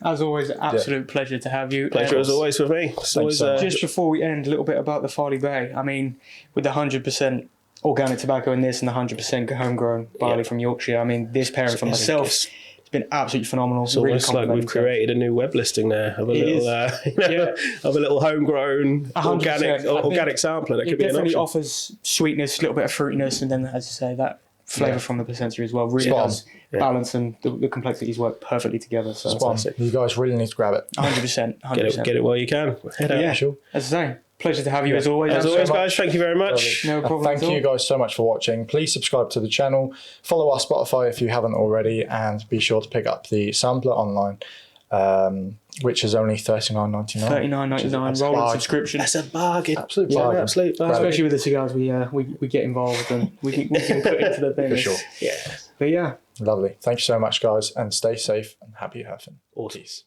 Speaker 2: as always, absolute pleasure to have you.
Speaker 3: Pleasure as always for me.
Speaker 2: Just before we end, a little bit about the Farley Bay. I mean, with the 100% organic tobacco in this and the 100% homegrown barley from Yorkshire, I mean, this pairing for myself, it's been absolutely phenomenal.
Speaker 3: It's almost like we've created a new web listing there of a little homegrown organic sampler that could be an option. It definitely
Speaker 2: offers sweetness, a little bit of fruitiness, and then, as you say, that flavour from the Plasencia as well really does balance, and the complexities work perfectly together. So
Speaker 1: you guys really need to grab it.
Speaker 2: 100%.
Speaker 3: Get it while you can.
Speaker 2: Head out. Sure. As I say, pleasure to have you as always.
Speaker 3: As always, guys, thank you very much.
Speaker 2: No problem.
Speaker 1: Thank you guys so much for watching. Please subscribe to the channel, follow our Spotify if you haven't already, and be sure to pick up the sampler online, which is only $39.99.
Speaker 2: $39.99 rolling subscription.
Speaker 3: That's a bargain.
Speaker 1: Absolute bargain.
Speaker 3: Absolute bargain.
Speaker 2: Especially with the cigars, we get involved and we can put into the thing.
Speaker 1: For sure.
Speaker 2: Yeah. But
Speaker 1: lovely. Thank you so much, guys, and stay safe and happy having.
Speaker 3: Peace.